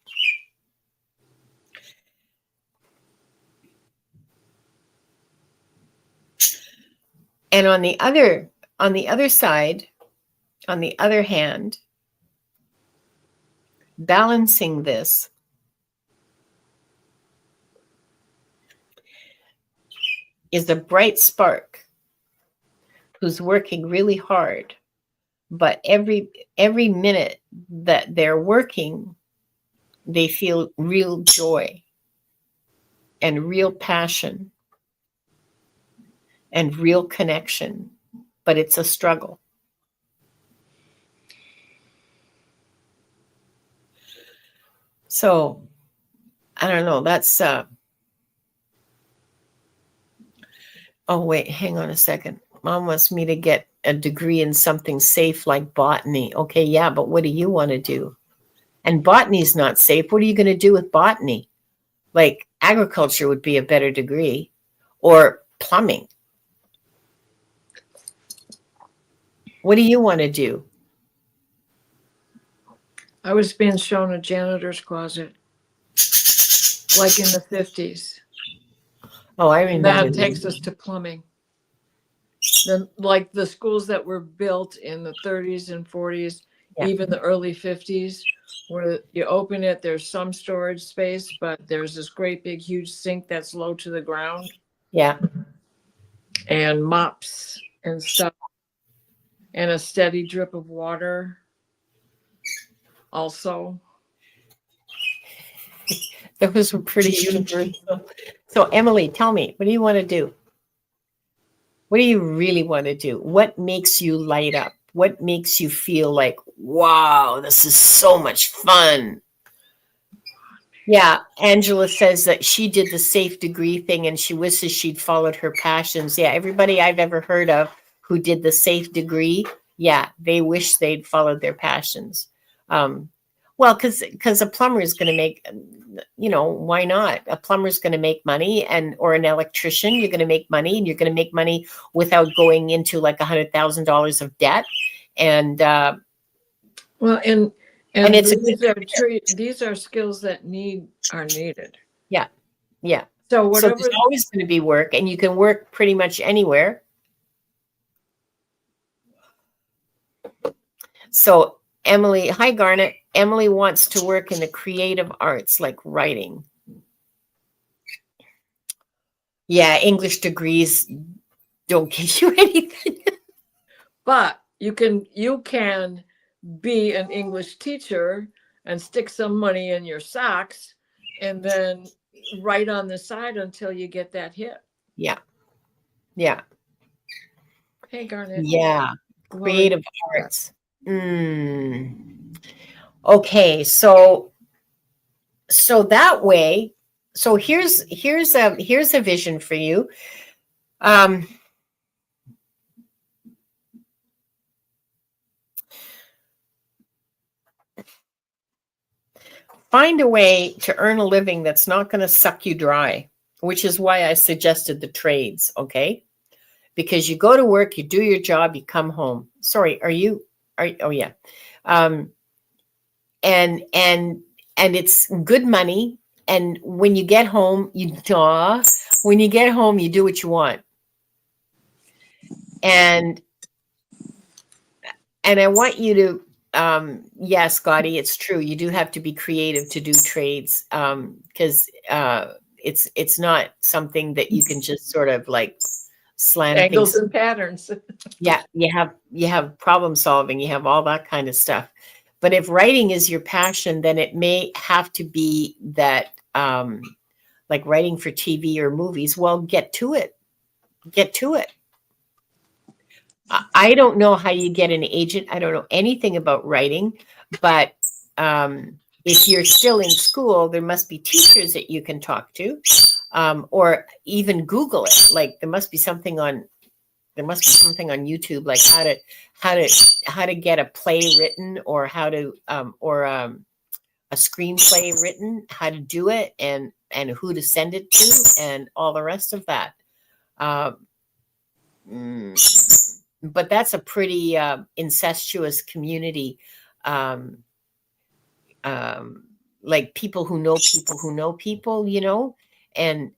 [SPEAKER 1] And on the other side, on the other hand, balancing this is a bright spark who's working really hard, but every minute that they're working, they feel real joy and real passion and real connection, but it's a struggle. So I don't know, that's oh wait, hang on a second. Mom wants me to get a degree in something safe like botany. Okay, yeah, but what do you want to do? And botany's not safe. What are you going to do with botany? Like agriculture would be a better degree, or plumbing. What do you want to do?
[SPEAKER 2] I was being shown a janitor's closet, like in the 50s.
[SPEAKER 1] Oh, I remember.
[SPEAKER 2] That takes us to plumbing. Like the schools that were built in the 30s and 40s,
[SPEAKER 1] Yeah.
[SPEAKER 2] even the early 50s, where you open it, there's some storage space, but there's this great big huge sink that's low to the ground.
[SPEAKER 1] Yeah.
[SPEAKER 2] And mops and stuff. And a steady drip of water also.
[SPEAKER 1] Those were pretty universal. So Emily, tell me, what do you want to do? What do you really want to do? What makes you light up? What makes you feel like, wow, this is so much fun? Yeah, Angela says that she did the safe degree thing and she wishes she'd followed her passions. Yeah, everybody I've ever heard of who did the safe degree, yeah, they wish they'd followed their passions. Well, because a plumber is going to make, why not? A plumber is going to make money, or an electrician, you're going to make money, and you're going to make money without going into like $100,000 of debt. And
[SPEAKER 2] well, and
[SPEAKER 1] it's
[SPEAKER 2] these are skills that are needed.
[SPEAKER 1] Yeah.
[SPEAKER 2] So whatever.
[SPEAKER 1] So there's always going to be work, and you can work pretty much anywhere. So Emily, hi Garnet. Emily wants to work in the creative arts, like writing. Yeah, English degrees don't get you anything.
[SPEAKER 2] But you can be an English teacher and stick some money in your socks and then write on the side until you get that hit.
[SPEAKER 1] Yeah. Yeah.
[SPEAKER 2] Hey, Garnet.
[SPEAKER 1] Yeah.
[SPEAKER 2] How are
[SPEAKER 1] Creative
[SPEAKER 2] you?
[SPEAKER 1] arts. Okay. So that way, so here's a vision for you. Find a way to earn a living that's not going to suck you dry, which is why I suggested the trades, okay? Because you go to work, you do your job, you come home. Sorry, oh yeah. And it's good money. And when you get home, you do what you want. And I want you to, yes, Scotty, it's true. You do have to be creative to do trades, because it's not something that you can just sort of like slam
[SPEAKER 2] Angles
[SPEAKER 1] things.
[SPEAKER 2] and patterns.
[SPEAKER 1] Yeah, you have problem solving, you have all that kind of stuff. But if writing is your passion, then it may have to be that, like writing for TV or movies. Well, get to it. Get to it. I don't know how you get an agent. I don't know anything about writing, but if you're still in school, there must be teachers that you can talk to, or even Google it. Like there must be something on YouTube, like how to get a play written, or how to a screenplay written, how to do it, and who to send it to, and all the rest of that. But that's a pretty incestuous community. Like people who know people, and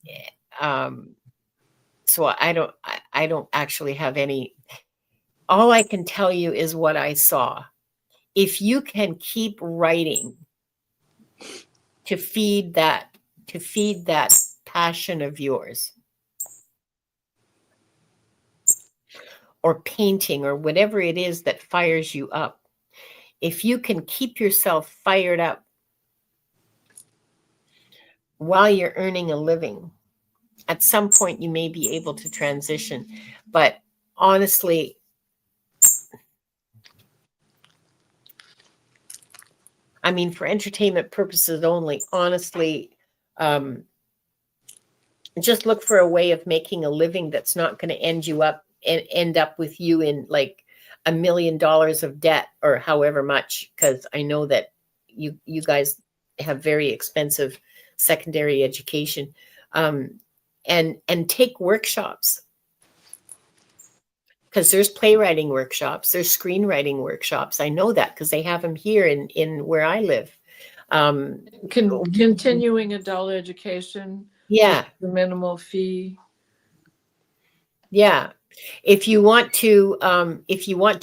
[SPEAKER 1] so I don't actually have any. All I can tell you is what I saw. If you can keep writing to feed that passion of yours, or painting, or whatever it is that fires you up, if you can keep yourself fired up while you're earning a living, at some point you may be able to transition. But honestly, I mean, for entertainment purposes only, honestly, just look for a way of making a living that's not going to end up with you in like $1 million of debt, or however much, because I know that you guys have very expensive secondary education, and take workshops, because there's playwriting workshops, there's screenwriting workshops. I know that because they have them here in where I live.
[SPEAKER 2] Continuing adult education.
[SPEAKER 1] Yeah.
[SPEAKER 2] The minimal fee.
[SPEAKER 1] Yeah. If you want to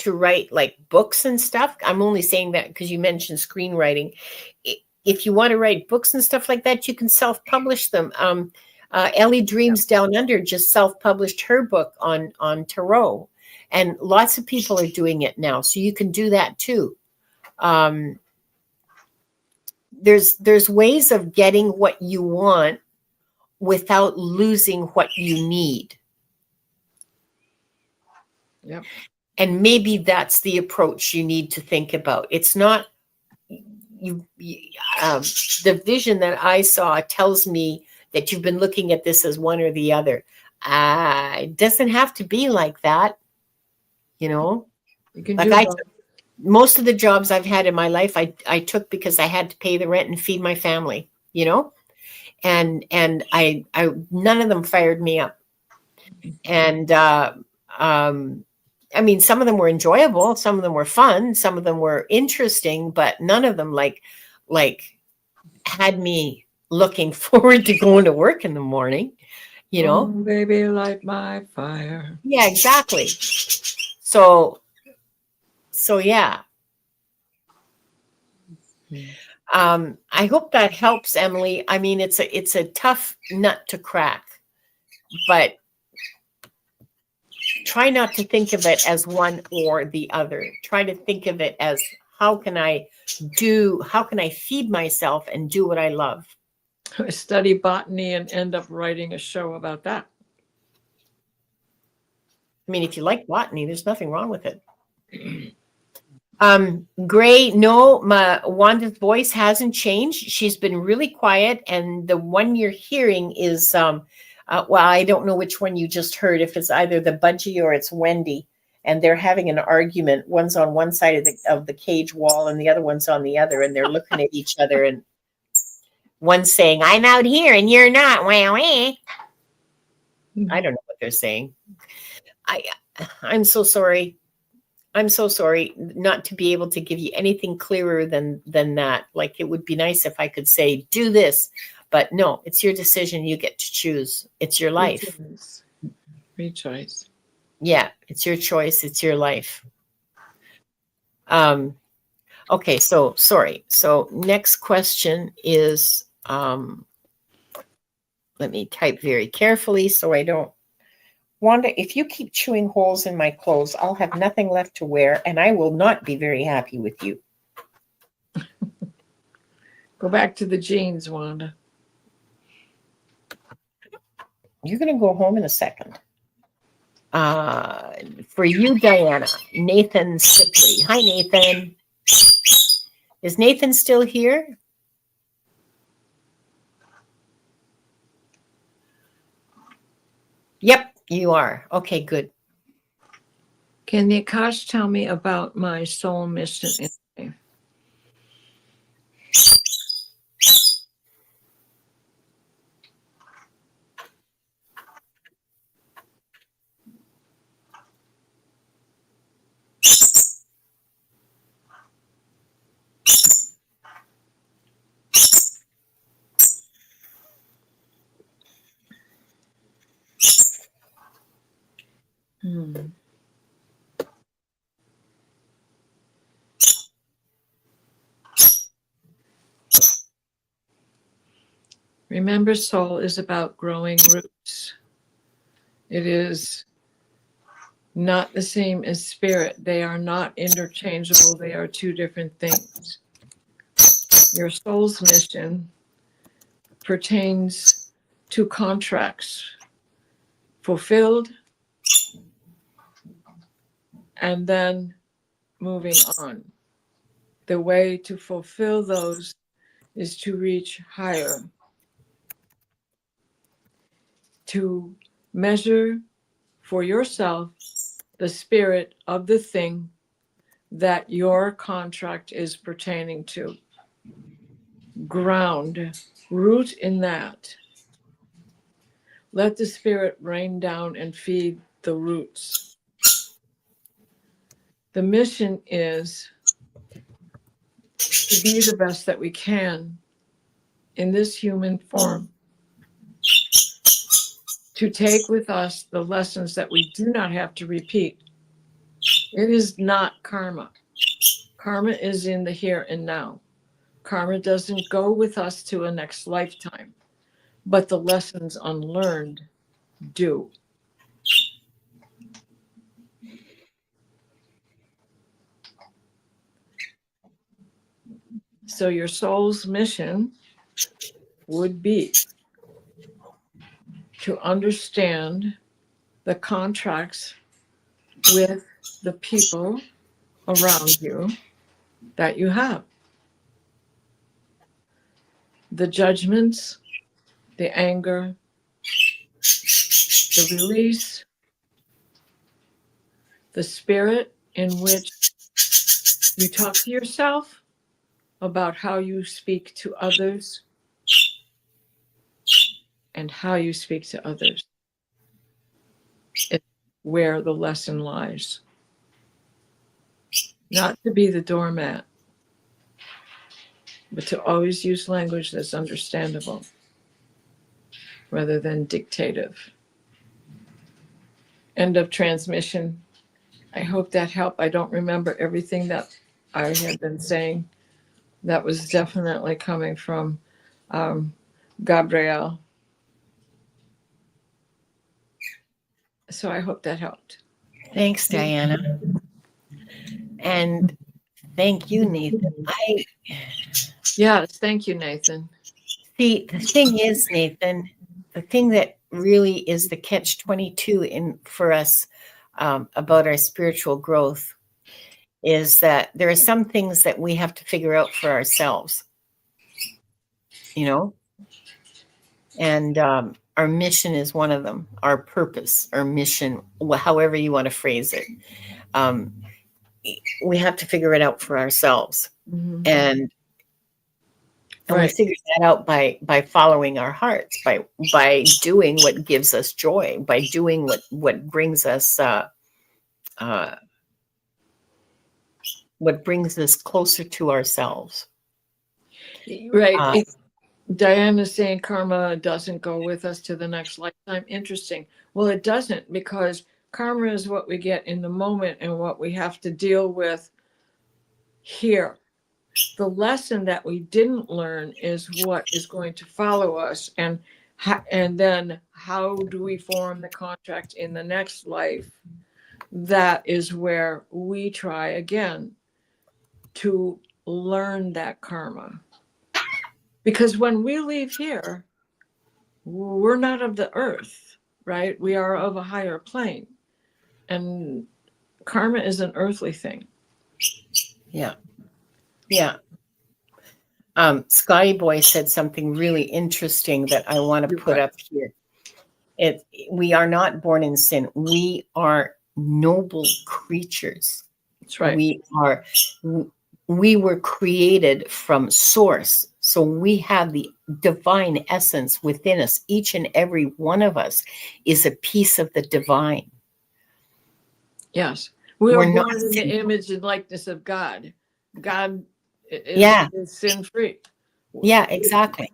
[SPEAKER 1] write like books and stuff, I'm only saying that because you mentioned screenwriting. If you want to write books and stuff like that, you can self-publish them. Ellie Dreams Down Under just self-published her book on tarot, and lots of people are doing it now. So you can do that too. There's ways of getting what you want without losing what you need.
[SPEAKER 2] Yep.
[SPEAKER 1] And maybe that's the approach you need to think about. It's not the vision that I saw tells me that you've been looking at this as one or the other. It doesn't have to be like that. You can like most of the jobs I've had in my life, I took because I had to pay the rent and feed my family, and I none of them fired me up. And I mean, some of them were enjoyable, some of them were fun, some of them were interesting, but none of them like had me looking forward to going to work in the morning,
[SPEAKER 2] Oh, baby, light my fire.
[SPEAKER 1] Yeah, exactly. So yeah. I hope that helps, Emily. I mean, it's a tough nut to crack, but try not to think of it as one or the other. Try to think of it as how can I feed myself and do what I love?
[SPEAKER 2] Study botany and end up writing a show about that.
[SPEAKER 1] I mean, if you like botany, there's nothing wrong with it. Gray, no, Wanda's voice hasn't changed. She's been really quiet, and the one you're hearing is well, I don't know which one you just heard, if it's either the budgie or it's Wendy, and they're having an argument. One's on one side of the cage wall and the other one's on the other, and they're looking at each other, and one's saying, I'm out here and you're not. Wah, wah. I don't know what they're saying. I'm so sorry. I'm so sorry not to be able to give you anything clearer than that. Like, it would be nice if I could say, do this, but no, it's your decision. You get to choose. It's your life.
[SPEAKER 2] Free choice.
[SPEAKER 1] Yeah, it's your choice. It's your life. Okay, so sorry. So next question is, let me type very carefully so I don't. Wanda, if you keep chewing holes in my clothes, I'll have nothing left to wear, and I will not be very happy with you.
[SPEAKER 2] Go back to the jeans, Wanda.
[SPEAKER 1] You're going to go home in a second. For you, Diana, Nathan Sipley. Hi, Nathan. Is Nathan still here? Yep, you are. Okay, good.
[SPEAKER 2] Can the Akash tell me about my soul mission in life? Remember, soul is about growing roots. It is not the same as spirit. They are not interchangeable. They are two different things. Your soul's mission pertains to contracts fulfilled and then moving on. The way to fulfill those is to reach higher, to measure for yourself the spirit of the thing that your contract is pertaining to. Ground, root in that. Let the spirit rain down and feed the roots. The mission is to be the best that we can in this human form, to take with us the lessons that we do not have to repeat. It is not karma. Karma is in the here and now. Karma doesn't go with us to a next lifetime, but the lessons unlearned do. So your soul's mission would be to understand the contracts with the people around you that you have. The judgments, the anger, the release, the spirit in which you talk to yourself about how you speak to others and how you speak to others is where the lesson lies. Not to be the doormat, but to always use language that's understandable rather than dictative. End of transmission. I hope that helped. I don't remember everything that I had been saying. That was definitely coming from Gabrielle. So I hope that helped.
[SPEAKER 1] Thanks, Diana. And thank you, Nathan.
[SPEAKER 2] Yes, thank you, Nathan.
[SPEAKER 1] See, the thing is, Nathan, the thing that really is the catch-22 in for us about our spiritual growth is that there are some things that we have to figure out for ourselves, you know, and our mission is one of them. Our purpose, our mission, however you want to phrase it, um, we have to figure it out for ourselves,
[SPEAKER 2] Mm-hmm.
[SPEAKER 1] and
[SPEAKER 2] Right.
[SPEAKER 1] we figure that out by following our hearts, by doing what gives us joy, by doing what brings us what brings us closer to ourselves.
[SPEAKER 2] Right. Diana's saying karma doesn't go with us to the next lifetime. Interesting. Well, it doesn't, because karma is what we get in the moment and what we have to deal with here. The lesson that we didn't learn is what is going to follow us, and then how do we form the contract in the next life? That is where we try again to learn that karma. Because when we leave here, we're not of the earth, right? We are of a higher plane. And karma is an earthly thing.
[SPEAKER 1] Yeah. Yeah. Scotty Boy said something really interesting that I want to put up here. We are not born in sin. We are noble creatures.
[SPEAKER 2] That's right.
[SPEAKER 1] We were created from source. So we have the divine essence within us. Each and every one of us is a piece of the divine.
[SPEAKER 2] Yes. We're born in the image and likeness of God. God is sin-free.
[SPEAKER 1] Yeah, exactly.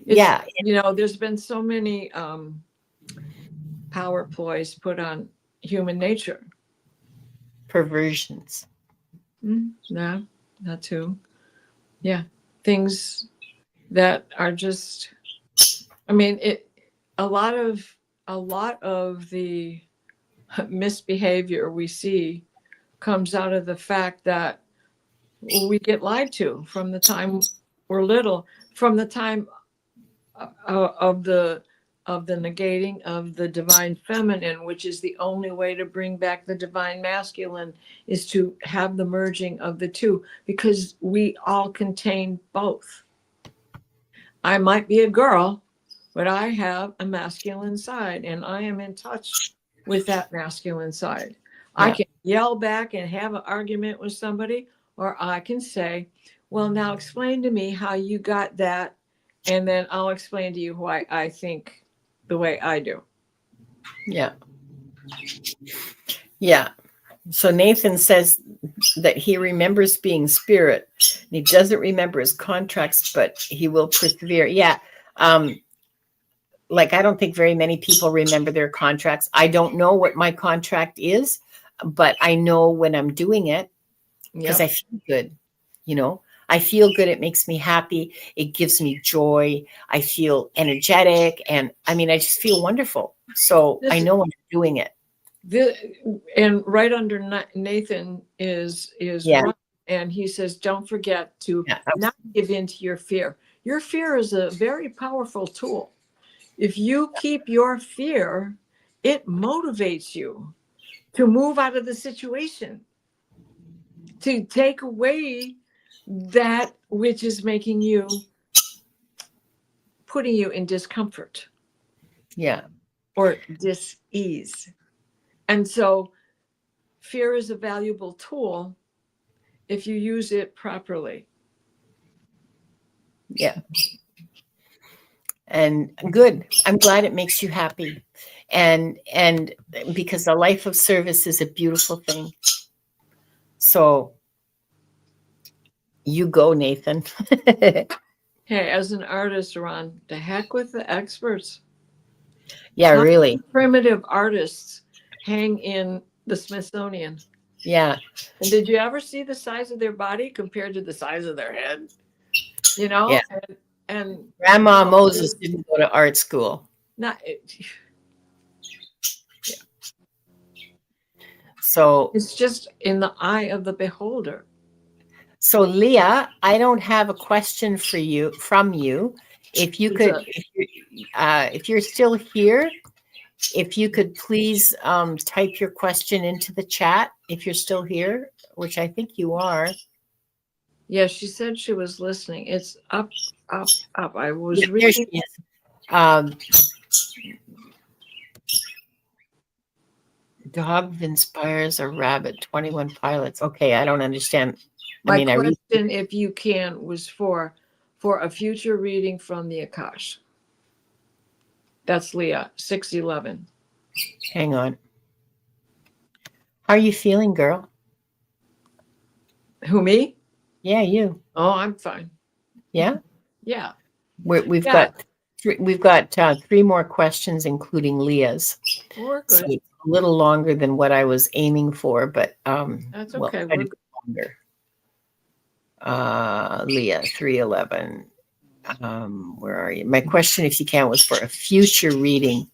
[SPEAKER 1] Yeah.
[SPEAKER 2] You know, there's been so many power ploys put on human nature.
[SPEAKER 1] Perversions.
[SPEAKER 2] Yeah, that too. Yeah. Things that are just, I mean, a lot of the misbehavior we see comes out of the fact that we get lied to from the time we're little, from the time of the negating of the divine feminine, which is the only way to bring back the divine masculine, is to have the merging of the two, because we all contain both. I might be a girl, but I have a masculine side, and I am in touch with that masculine side. Yeah. I can yell back and have an argument with somebody, or I can say, well, now explain to me how you got that, and then I'll explain to you why I think the way I do.
[SPEAKER 1] Yeah. Yeah. So Nathan says that he remembers being spirit. He doesn't remember his contracts, but he will persevere. Yeah. Like, I don't think very many people remember their contracts. I don't know what my contract is, but I know when I'm doing it, because I feel good. You know, I feel good. It makes me happy. It gives me joy. I feel energetic. And I mean, I just feel wonderful. So I know when I'm doing it.
[SPEAKER 2] And right under Nathan is Ryan, and he says, don't forget to not give in to your fear. Your fear is a very powerful tool. If you keep your fear, it motivates you to move out of the situation, to take away that which is making you, putting you in discomfort.
[SPEAKER 1] Yeah.
[SPEAKER 2] Or dis-ease. And so fear is a valuable tool if you use it properly.
[SPEAKER 1] Yeah. And good. I'm glad it makes you happy. And because the life of service is a beautiful thing. So you go, Nathan.
[SPEAKER 2] Hey, as an artist, Ron, the heck with the experts.
[SPEAKER 1] Yeah, really.
[SPEAKER 2] Primitive artists hang in the Smithsonian.
[SPEAKER 1] Yeah.
[SPEAKER 2] And did you ever see the size of their body compared to the size of their head? You know?
[SPEAKER 1] Yeah.
[SPEAKER 2] And
[SPEAKER 1] Grandma Moses didn't go to art school.
[SPEAKER 2] Not.
[SPEAKER 1] So,
[SPEAKER 2] It's just in the eye of the beholder.
[SPEAKER 1] so Leah, I don't have a question for you from you. If you could, if you're still here, if you could please type your question into the chat if you're still here, which I think you are.
[SPEAKER 2] Yeah, she said she was listening. It's up, up, up. I was
[SPEAKER 1] Yeah, there
[SPEAKER 2] reading.
[SPEAKER 1] she is. Dog inspires a rabbit, 21 pilots. Okay, I don't understand.
[SPEAKER 2] My
[SPEAKER 1] I read.
[SPEAKER 2] question, if you can, was for a future reading from the Akashic. That's Leah, 611.
[SPEAKER 1] Hang on. How are you feeling, girl?
[SPEAKER 2] Who, me?
[SPEAKER 1] Yeah, you.
[SPEAKER 2] Oh, I'm fine.
[SPEAKER 1] Yeah?
[SPEAKER 2] Yeah.
[SPEAKER 1] We've
[SPEAKER 2] Yeah.
[SPEAKER 1] got three more questions, including Leah's.
[SPEAKER 2] We're good.
[SPEAKER 1] So it's a little longer than what I was aiming for, but
[SPEAKER 2] That's
[SPEAKER 1] well,
[SPEAKER 2] okay.
[SPEAKER 1] try
[SPEAKER 2] We're
[SPEAKER 1] to go longer. Leah, 311. Where are you? My question, if you can, was for a future reading.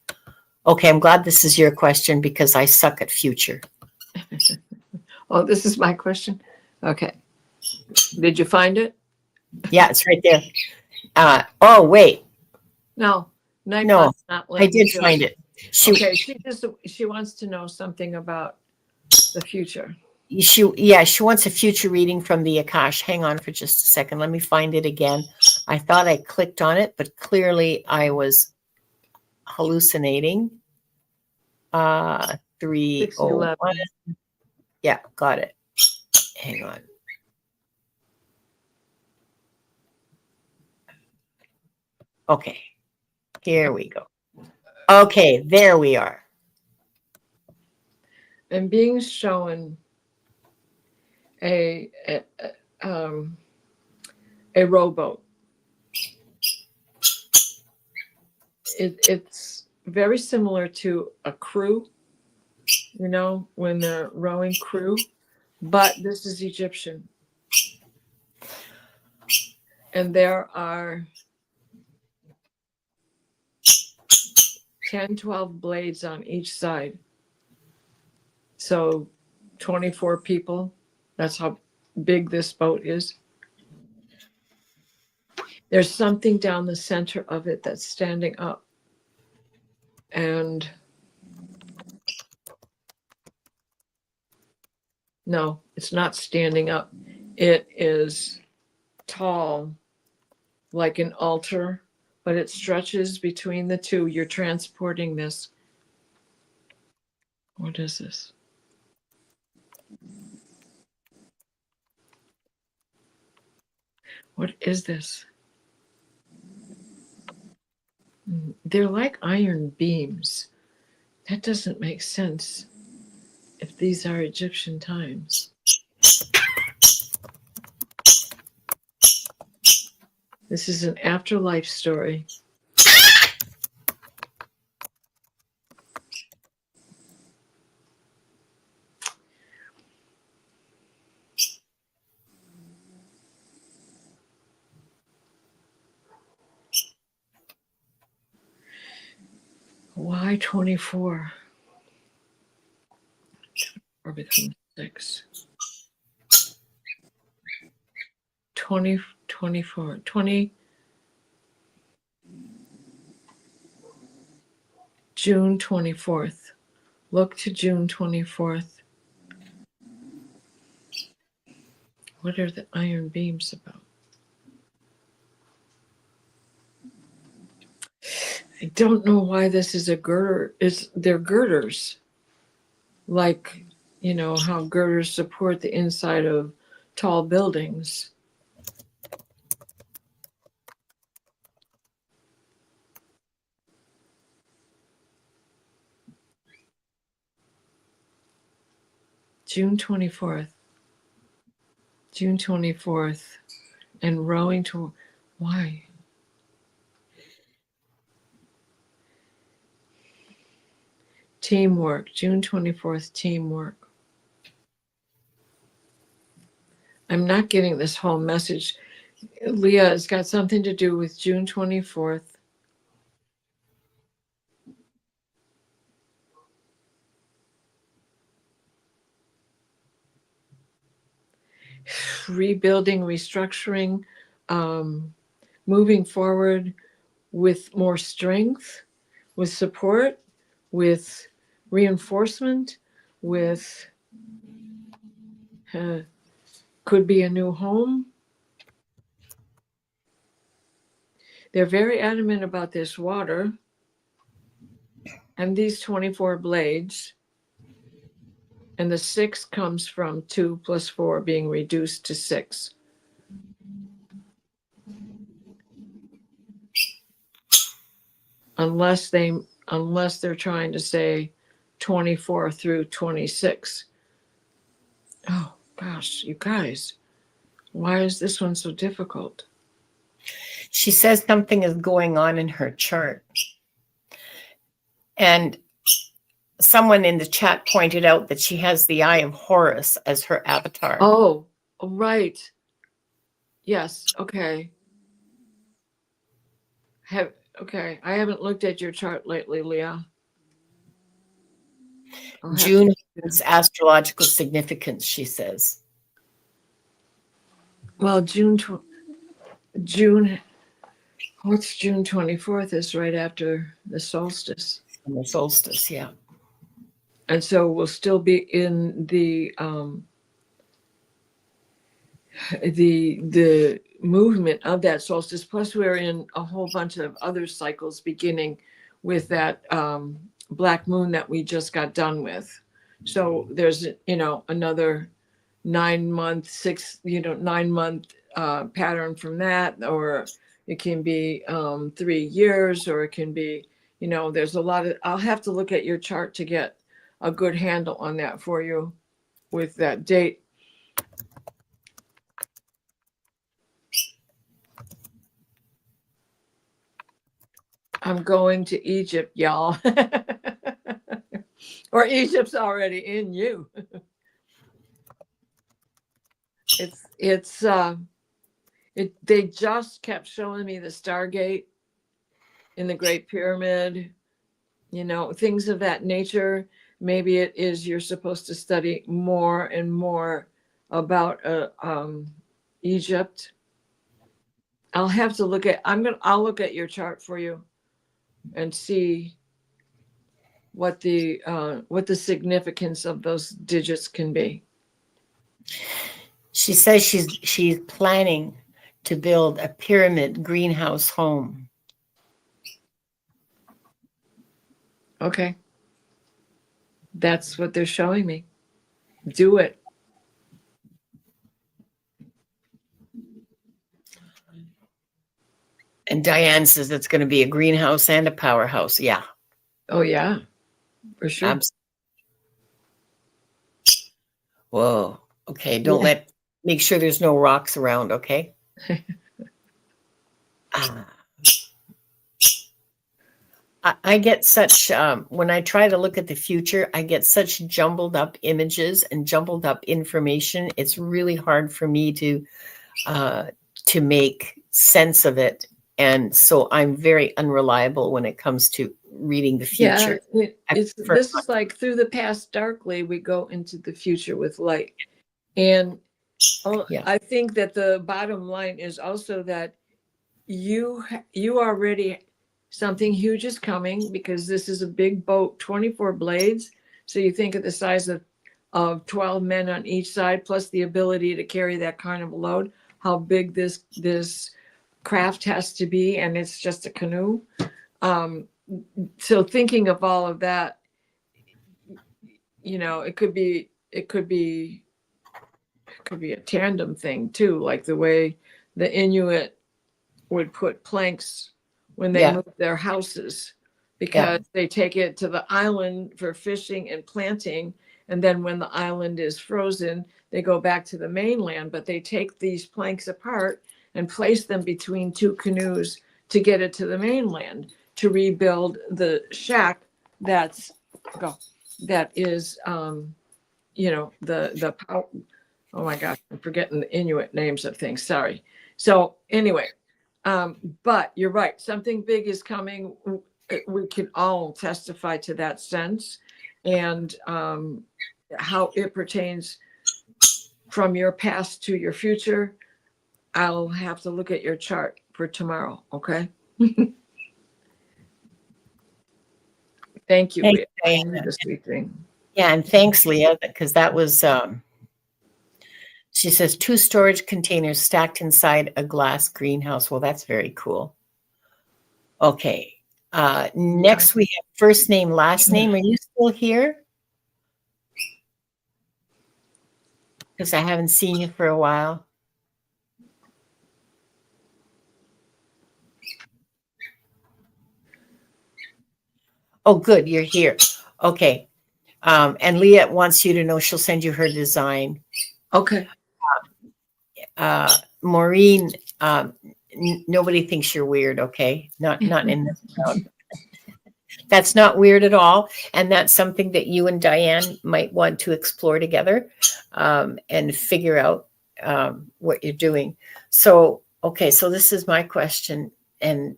[SPEAKER 1] Okay, I'm glad this is your question because I suck at future.
[SPEAKER 2] Oh, this is my question? Okay. Did you find it?
[SPEAKER 1] Yeah, it's right there. Oh, wait.
[SPEAKER 2] No.
[SPEAKER 1] No, I did find it.
[SPEAKER 2] Okay, she wants to know something about the future.
[SPEAKER 1] She wants a future reading from the Akash. Hang on for just a second. Let me find it again. I thought I clicked on it, but clearly I was hallucinating. 301. Yeah, got it. Hang on. Okay, here we go. Okay, there we are.
[SPEAKER 2] And being shown a rowboat. It's very similar to a crew, when they're rowing crew, but this is Egyptian. And there are 10, 12 blades on each side. So 24 people. That's how big this boat is. There's something down the center of it that's standing up. And no, it's not standing up. It is tall, like an altar, but it stretches between the two. You're transporting this. What is this? What is this? They're like iron beams. That doesn't make sense if these are Egyptian times. This is an afterlife story. Why 24? Or becomes 6. 20, 24, 20. June 24th. Look to June 24th. What are the iron beams about? I don't know why this is a girder. They're girders. Like, how girders support the inside of tall buildings. June 24th. June 24th. And rowing to, why? Teamwork, June 24th, teamwork. I'm not getting this whole message. Leah, it's got something to do with June 24th. rebuilding, restructuring, moving forward with more strength, with support, with reinforcement, with could be a new home. They're very adamant about this water and these 24 blades. And the 6 comes from 2 plus 4 being reduced to 6. Unless they're trying to say 24 through 26. Oh gosh, you guys, why is this one so difficult?
[SPEAKER 1] She says something is going on in her chart. And someone in the chat pointed out that she has the Eye of Horus as her avatar.
[SPEAKER 2] Oh, right. Yes. Okay. Okay. I haven't looked at your chart lately, Leah.
[SPEAKER 1] June has astrological significance, she says.
[SPEAKER 2] Well, June. What's June 24th is right after the solstice.
[SPEAKER 1] And the solstice, yeah.
[SPEAKER 2] And so we'll still be in the movement of that solstice. Plus, we're in a whole bunch of other cycles, beginning with that black moon that we just got done with. So there's another 9 month, 9 month pattern from that, or it can be 3 years, or it can be there's a lot of. I'll have to look at your chart to get a good handle on that for you with that date. I'm going to Egypt, y'all. Or Egypt's already in you. They just kept showing me the Stargate in the Great Pyramid, things of that nature. Maybe it is you're supposed to study more and more about Egypt. I'll have to look at. I'll look at your chart for you and see what the significance of those digits can be.
[SPEAKER 1] She says she's planning to build a pyramid greenhouse home.
[SPEAKER 2] Okay. That's what they're showing me. Do it.
[SPEAKER 1] And Diane says it's going to be a greenhouse and a powerhouse. Yeah.
[SPEAKER 2] Oh, yeah. For sure.
[SPEAKER 1] Absolutely. Whoa. Okay. Make sure there's no rocks around. Okay. I get such, when I try to look at the future, I get such jumbled up images and jumbled up information. It's really hard for me to make sense of it. And so I'm very unreliable when it comes to reading the future.
[SPEAKER 2] Yeah, this is like through the past darkly, we go into the future with light. And I think that the bottom line is also that you already, something huge is coming, because this is a big boat, 24 blades. So you think of the size of 12 men on each side, plus the ability to carry that kind of load, how big this craft has to be, and it's just a canoe. So thinking of all of that, it could be a tandem thing too, like the way the Inuit would put planks when they move their houses, because they take it to the island for fishing and planting, and then when the island is frozen, they go back to the mainland. But they take these planks apart and place them between 2 canoes to get it to the mainland, to rebuild the shack that is the power. Oh my gosh, I'm forgetting the Inuit names of things. Sorry. So anyway, but you're right. Something big is coming. We can all testify to that sense, and how it pertains from your past to your future, I'll have to look at your chart for tomorrow. Okay. Thank you,
[SPEAKER 1] Thanks,
[SPEAKER 2] Leah. I
[SPEAKER 1] Diana.
[SPEAKER 2] need the sweet thing.
[SPEAKER 1] Yeah, and thanks, Leah, because that was, she says, 2 storage containers stacked inside a glass greenhouse. Well, that's very cool. Okay. Next, we have first name, last name. Are you still here? Because I haven't seen you for a while. Oh, good. You're here. Okay. And Leah wants you to know she'll send you her design.
[SPEAKER 2] Okay.
[SPEAKER 1] Maureen, nobody thinks you're weird, okay? Not in this crowd. That's not weird at all. And that's something that you and Diane might want to explore together, and figure out what you're doing. So, okay, so this is my question. And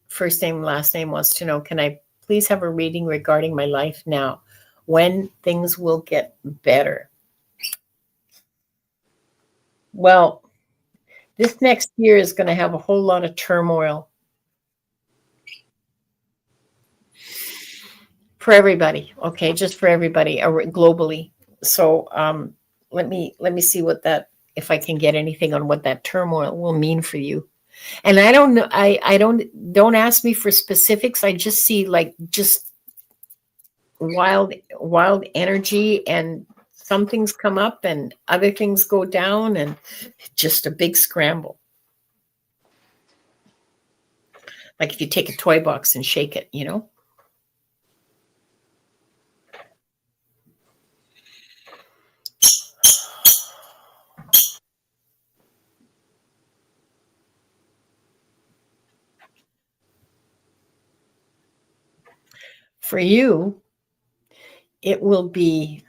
[SPEAKER 1] first name, last name wants to know, can I please have a reading regarding my life now? When things will get better? Well, this next year is going to have a whole lot of turmoil for everybody. Okay, just for everybody globally. So let me see what that, if I can get anything on what that turmoil will mean for you. And I don't know. I don't ask me for specifics. I just see like just wild energy, and some things come up and other things go down, and just a big scramble. Like if you take a toy box and shake it, you know? For you, it will be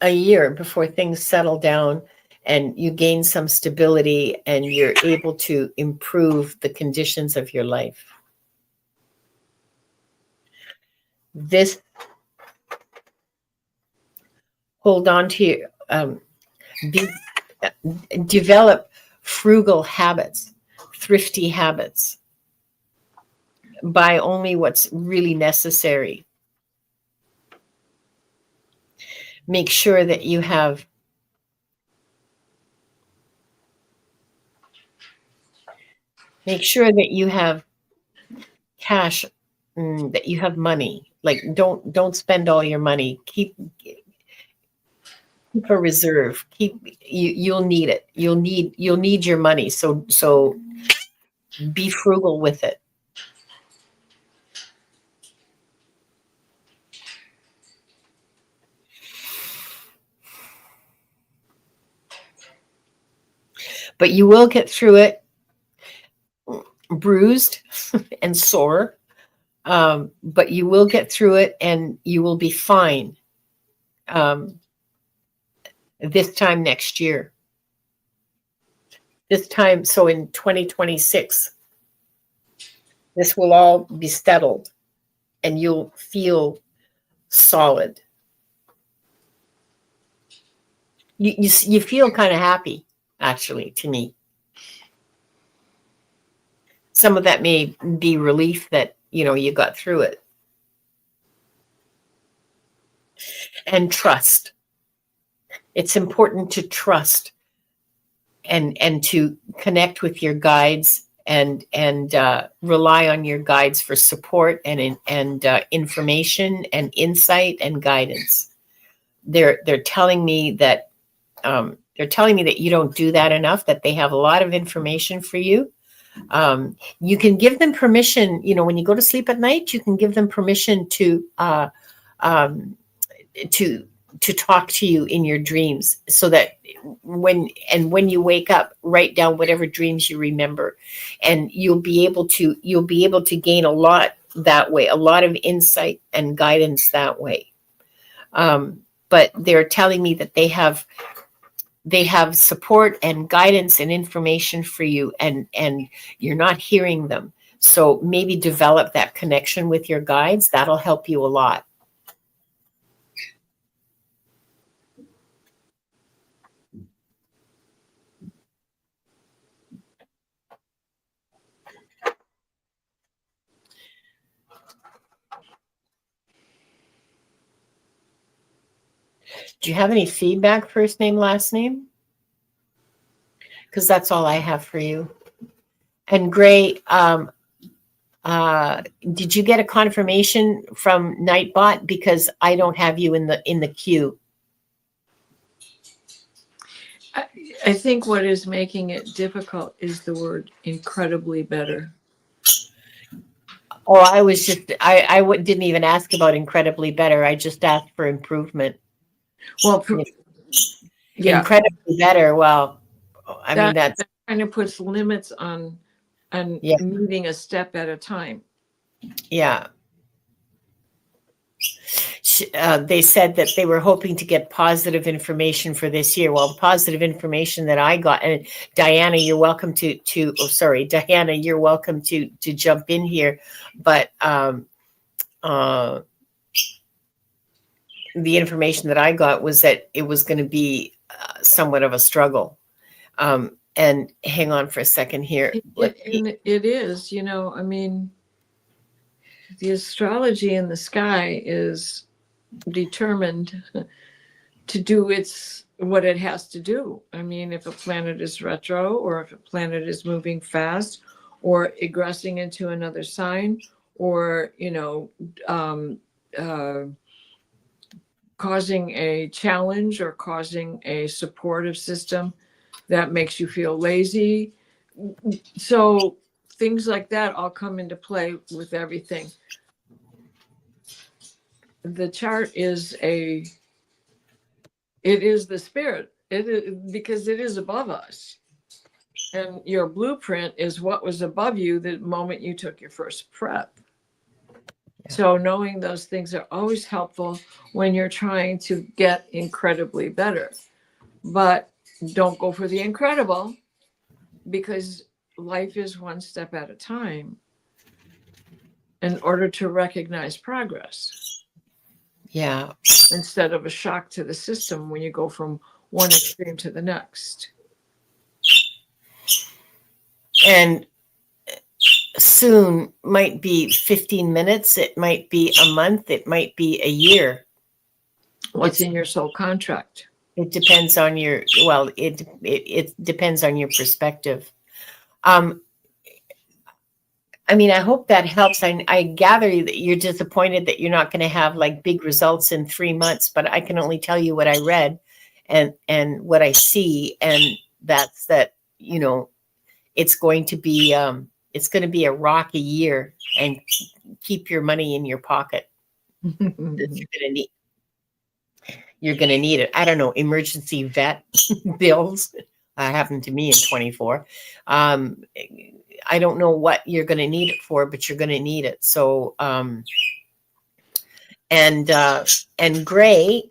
[SPEAKER 1] a year before things settle down and you gain some stability and you're able to improve the conditions of your life. This, hold on to your, develop frugal habits, thrifty habits. Buy only what's really necessary. Make sure that you have cash, that you have money. Like don't spend all your money. Keep a reserve. You'll need it. You'll need your money. So be frugal with it. But you will get through it, bruised and sore. But you will get through it and you will be fine. This time next year. This time, so in 2026, this will all be settled and you'll feel solid. You feel kind of happy, actually, to me. Some of that may be relief that, you got through it. And trust. It's important to trust and to connect with your guides and rely on your guides for support and information and insight and guidance. They're telling me that you don't do that enough, that they have a lot of information for you. You can give them permission, when you go to sleep at night, you can give them permission to talk to you in your dreams, so that when you wake up, write down whatever dreams you remember, and you'll be able to gain a lot that way, a lot of insight and guidance that way. But they're telling me that they have support and guidance and information for you, and you're not hearing them. So maybe develop that connection with your guides. That'll help you a lot. Do you have any feedback, first name, last name? Because that's all I have for you. And Gray, did you get a confirmation from Nightbot? Because I don't have you in the queue.
[SPEAKER 2] I think what is making it difficult is the word incredibly better.
[SPEAKER 1] Oh, I was just, didn't even ask about incredibly better. I just asked for improvement.
[SPEAKER 2] Well, yeah,
[SPEAKER 1] Incredibly better. Well, I mean,
[SPEAKER 2] that kind of puts limits on
[SPEAKER 1] yeah,
[SPEAKER 2] moving a step at a time.
[SPEAKER 1] yeah. They said that they were hoping to get positive information for this year. Well, the positive information that I got, and Diana, you're welcome Diana, you're welcome to jump in here. But the information that I got was that it was going to be somewhat of a struggle. And hang on for a second here.
[SPEAKER 2] It is, I mean, the astrology in the sky is determined to do what it has to do. I mean, if a planet is retro, or if a planet is moving fast, or egressing into another sign, or causing a challenge or causing a supportive system that makes you feel lazy. So things like that all come into play with everything. The chart it is the spirit. It is, because it is above us. And your blueprint is what was above you the moment you took your first breath. Yeah. So knowing those things are always helpful when you're trying to get incredibly better. But don't go for the incredible, because life is one step at a time in order to recognize progress.
[SPEAKER 1] Yeah.
[SPEAKER 2] Instead of a shock to the system when you go from one extreme to the next.
[SPEAKER 1] And soon might be 15 minutes. It might be a month. It might be a year.
[SPEAKER 2] What's in your soul contract?
[SPEAKER 1] It depends on it depends on your perspective. I mean, I hope that helps. I gather that you're disappointed that you're not going to have like big results in 3 months, but I can only tell you what I read and what I see. And that's that, it's going to be a rocky year, and keep your money in your pocket. You're going to need it. I don't know, emergency vet bills happened to me in 24. I don't know what you're going to need it for, but you're going to need it. So, and Gray,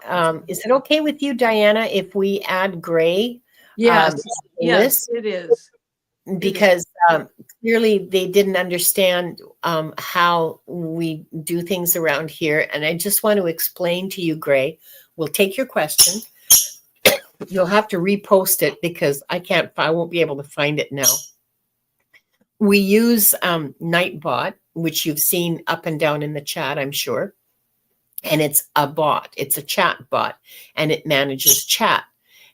[SPEAKER 1] is it okay with you, Diana, if we add Gray?
[SPEAKER 2] Yes, yes, it is.
[SPEAKER 1] Because clearly they didn't understand how we do things around here. And I just want to explain to you, Gray, we'll take your question. You'll have to repost it because I won't be able to find it now. We use Nightbot, which you've seen up and down in the chat, I'm sure. And it's a bot. It's a chat bot, and it manages chat.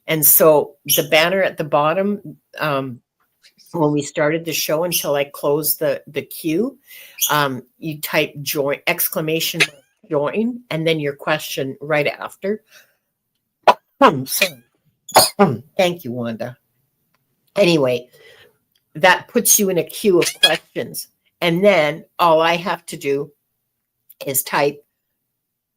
[SPEAKER 1] And so the banner at the bottom, when we started the show until I closed the queue, you type join, exclamation join, and then your question right after. Thank you, Wanda. Anyway, that puts you in a queue of questions. And then all I have to do is type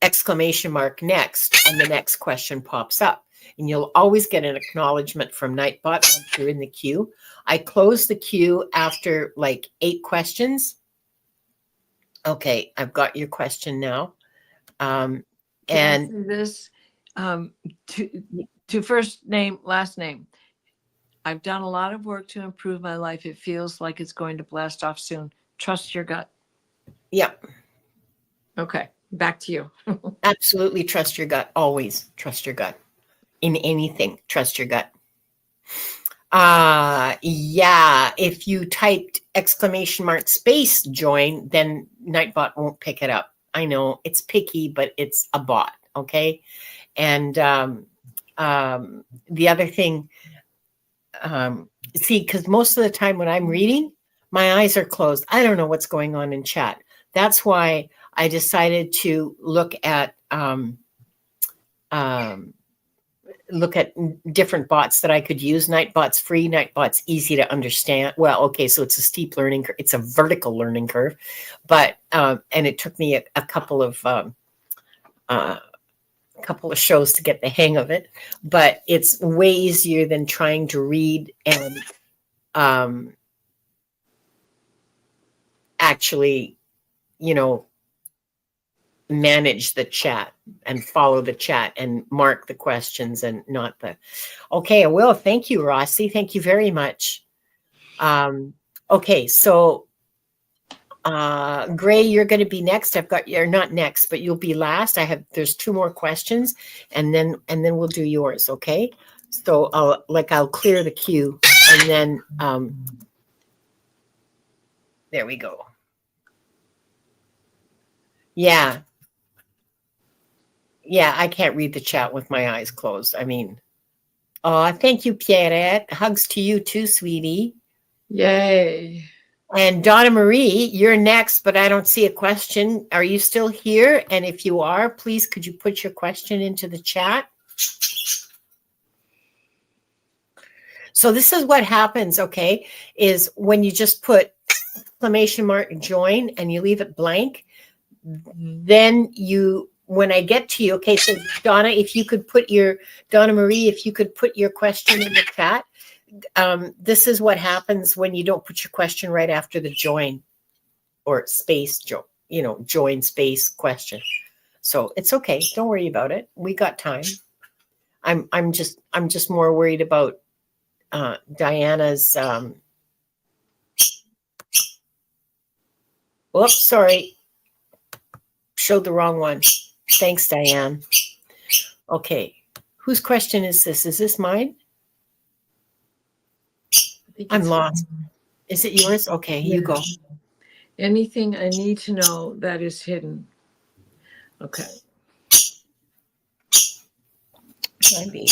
[SPEAKER 1] exclamation mark next, and the next question pops up. And you'll always get an acknowledgement from Nightbot once you're in the queue. I close the queue after like 8 questions. Okay, I've got your question now.
[SPEAKER 2] And this to first name, last name. I've done a lot of work to improve my life. It feels like it's going to blast off soon. Trust your gut.
[SPEAKER 1] Yeah.
[SPEAKER 2] Okay, back to you.
[SPEAKER 1] Absolutely trust your gut. Always trust your gut. In anything, trust your gut. Yeah, if you typed exclamation mark space join, then Nightbot won't pick it up. I know it's picky, but it's a bot, okay? And the other thing, see, because most of the time when I'm reading, my eyes are closed. I don't know what's going on in chat. That's why I decided to look at different bots that I could use. Nightbot's free, Nightbot's easy to understand. Well, okay, so it's a steep learning curve. It's a vertical learning curve, but and it took me a couple of shows to get the hang of it. But it's way easier than trying to read and actually, manage the chat and follow the chat and mark the questions and not the. Okay, I will. Thank you, Rossi. Thank you very much. Okay, so Gray, you're going to be next. You're not next, but you'll be last. There's 2 more questions, and then we'll do yours. Okay, so I'll clear the queue, and then there we go. Yeah, I can't read the chat with my eyes closed. I mean, thank you, Pierrette. Hugs to you too, sweetie.
[SPEAKER 2] Yay.
[SPEAKER 1] And Donna Marie, you're next, but I don't see a question. Are you still here? And if you are, please, could you put your question into the chat? So this is what happens, okay, is when you just put exclamation mark join and you leave it blank, then when I get to you, okay, so Donna Marie, if you could put your question in the chat. This is what happens when you don't put your question right after the join or space, join space question. So it's okay. Don't worry about it. We got time. I'm just more worried about Diana's. Oops, sorry. Showed the wrong one. Thanks, Diane. Okay. Whose question is this? Is this mine? I'm lost. Is it yours? Okay, you go.
[SPEAKER 2] Anything I need to know that is hidden. Okay.
[SPEAKER 1] My baby.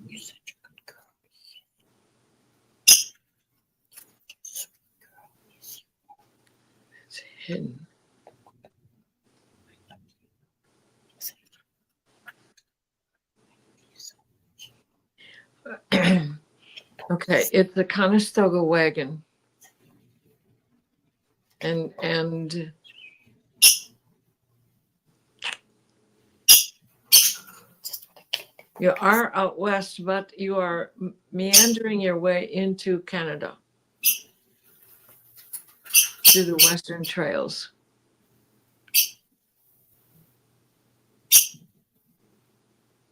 [SPEAKER 1] You're such a good girl.
[SPEAKER 2] It's hidden. Okay, it's the Conestoga wagon. And you are out west, but you are meandering your way into Canada through the Western Trails.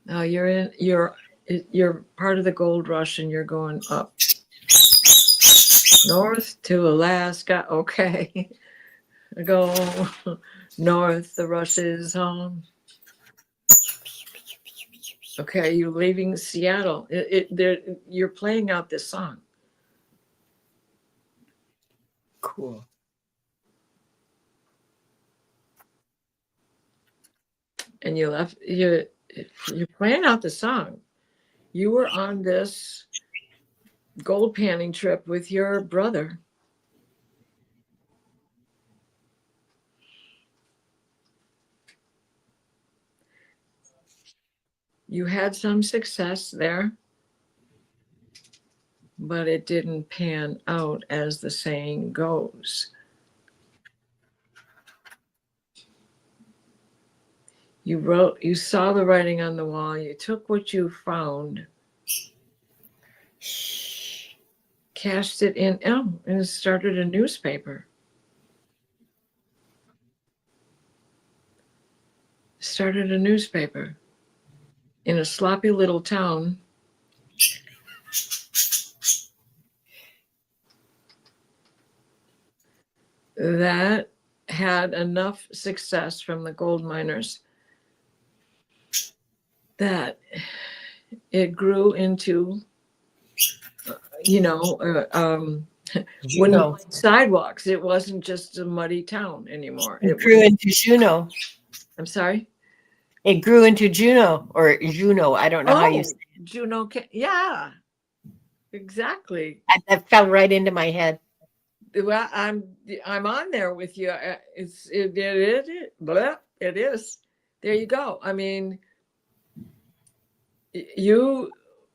[SPEAKER 2] Now you're part of the gold rush and you're going up north to Alaska. Okay. Go north, the rush is on. Okay, you're leaving Seattle. You're playing out this song.
[SPEAKER 1] Cool.
[SPEAKER 2] And you're playing out the song. You were on this gold panning trip with your brother. You had some success there, but it didn't pan out, as the saying goes. You saw the writing on the wall, you took what you found, cashed it in, and started a newspaper. Started a newspaper in a sloppy little town. That had enough success from the gold miners that it grew into, sidewalks. It wasn't just a muddy town anymore.
[SPEAKER 1] It grew into Juneau.
[SPEAKER 2] I'm sorry.
[SPEAKER 1] It grew into Juno or Juno. I don't know how you say it.
[SPEAKER 2] Juno. Yeah, exactly.
[SPEAKER 1] That fell right into my head.
[SPEAKER 2] Well, I'm on there with you. It is. There you go. I mean, you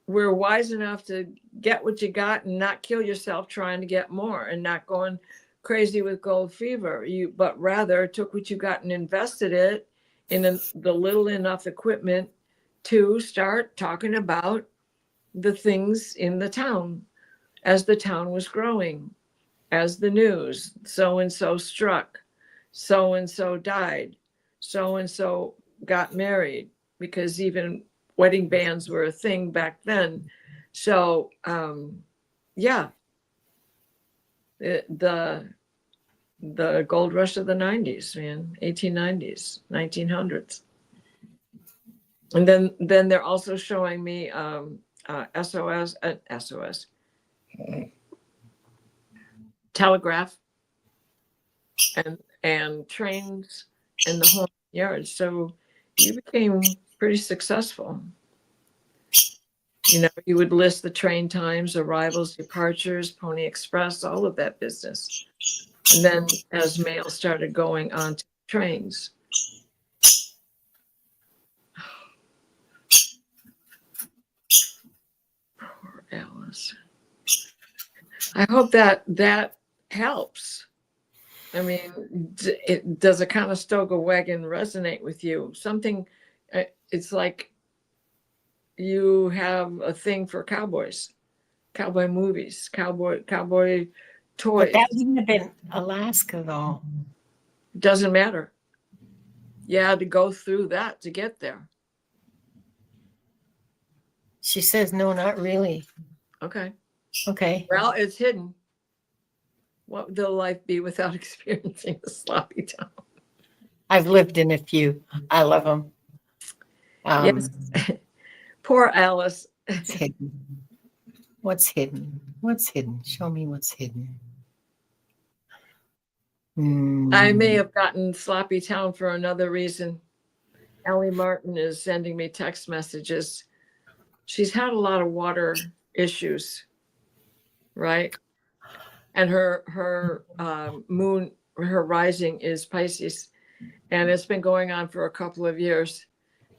[SPEAKER 2] were wise enough to get what you got and not kill yourself trying to get more, and not going crazy with gold fever. But rather took what you got and invested it in the little enough equipment to start talking about the things in the town as the town was growing, as the news, so and so struck, so and so died, so and so got married, because even wedding bands were a thing back then. So yeah, the gold rush of the 90s, man, 1890s, 1900s. And then they're also showing me SOS telegraph and trains in the whole yard. So you became pretty successful. You know, you would list the train times, arrivals, departures, Pony Express, all of that business. And then as mail started going on to trains. Poor Alice. I hope that helps. I mean, does a Conestoga wagon resonate with you? Something, it's like you have a thing for cowboys, cowboy movies, cowboy toys.
[SPEAKER 1] But that wouldn't have been Alaska, though.
[SPEAKER 2] Doesn't matter. You had to go through that to get there.
[SPEAKER 1] She says, no, not really.
[SPEAKER 2] Okay.
[SPEAKER 1] Okay.
[SPEAKER 2] Well, it's hidden. What would the life be without experiencing a sloppy town?
[SPEAKER 1] I've lived in a few. I love them.
[SPEAKER 2] Yes. Poor Alice.
[SPEAKER 1] What's hidden? What's hidden? What's hidden? Show me what's hidden.
[SPEAKER 2] I may have gotten sloppy town for another reason. Ellie Martin is sending me text messages. She's had a lot of water issues, right? And her moon, her rising is Pisces, and it's been going on for a couple of years.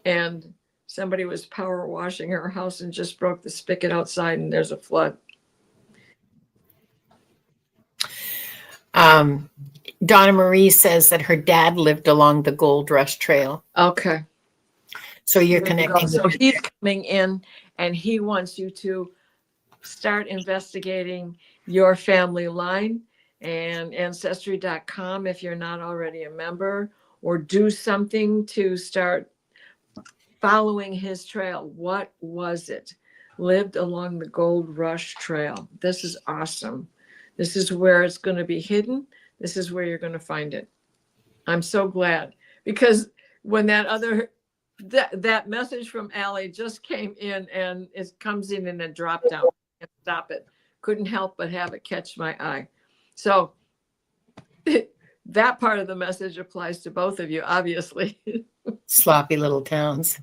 [SPEAKER 2] And somebody was power washing her house and just broke the spigot outside, and there's a flood.
[SPEAKER 1] Donna Marie says that her dad lived along the Gold Rush Trail.
[SPEAKER 2] Okay.
[SPEAKER 1] So you're connecting.
[SPEAKER 2] So he's coming in and he wants you to start investigating your family line, and ancestry.com if you're not already a member, or do something to start following his trail. What was it? Lived along the Gold Rush Trail. This is awesome. This is where it's going to be hidden. This is where you're going to find it. I'm so glad, because when that message from Allie just came in, and it comes in a drop down, and stop it. Couldn't help but have it catch my eye. So that part of the message applies to both of you, obviously.
[SPEAKER 1] Sloppy little towns.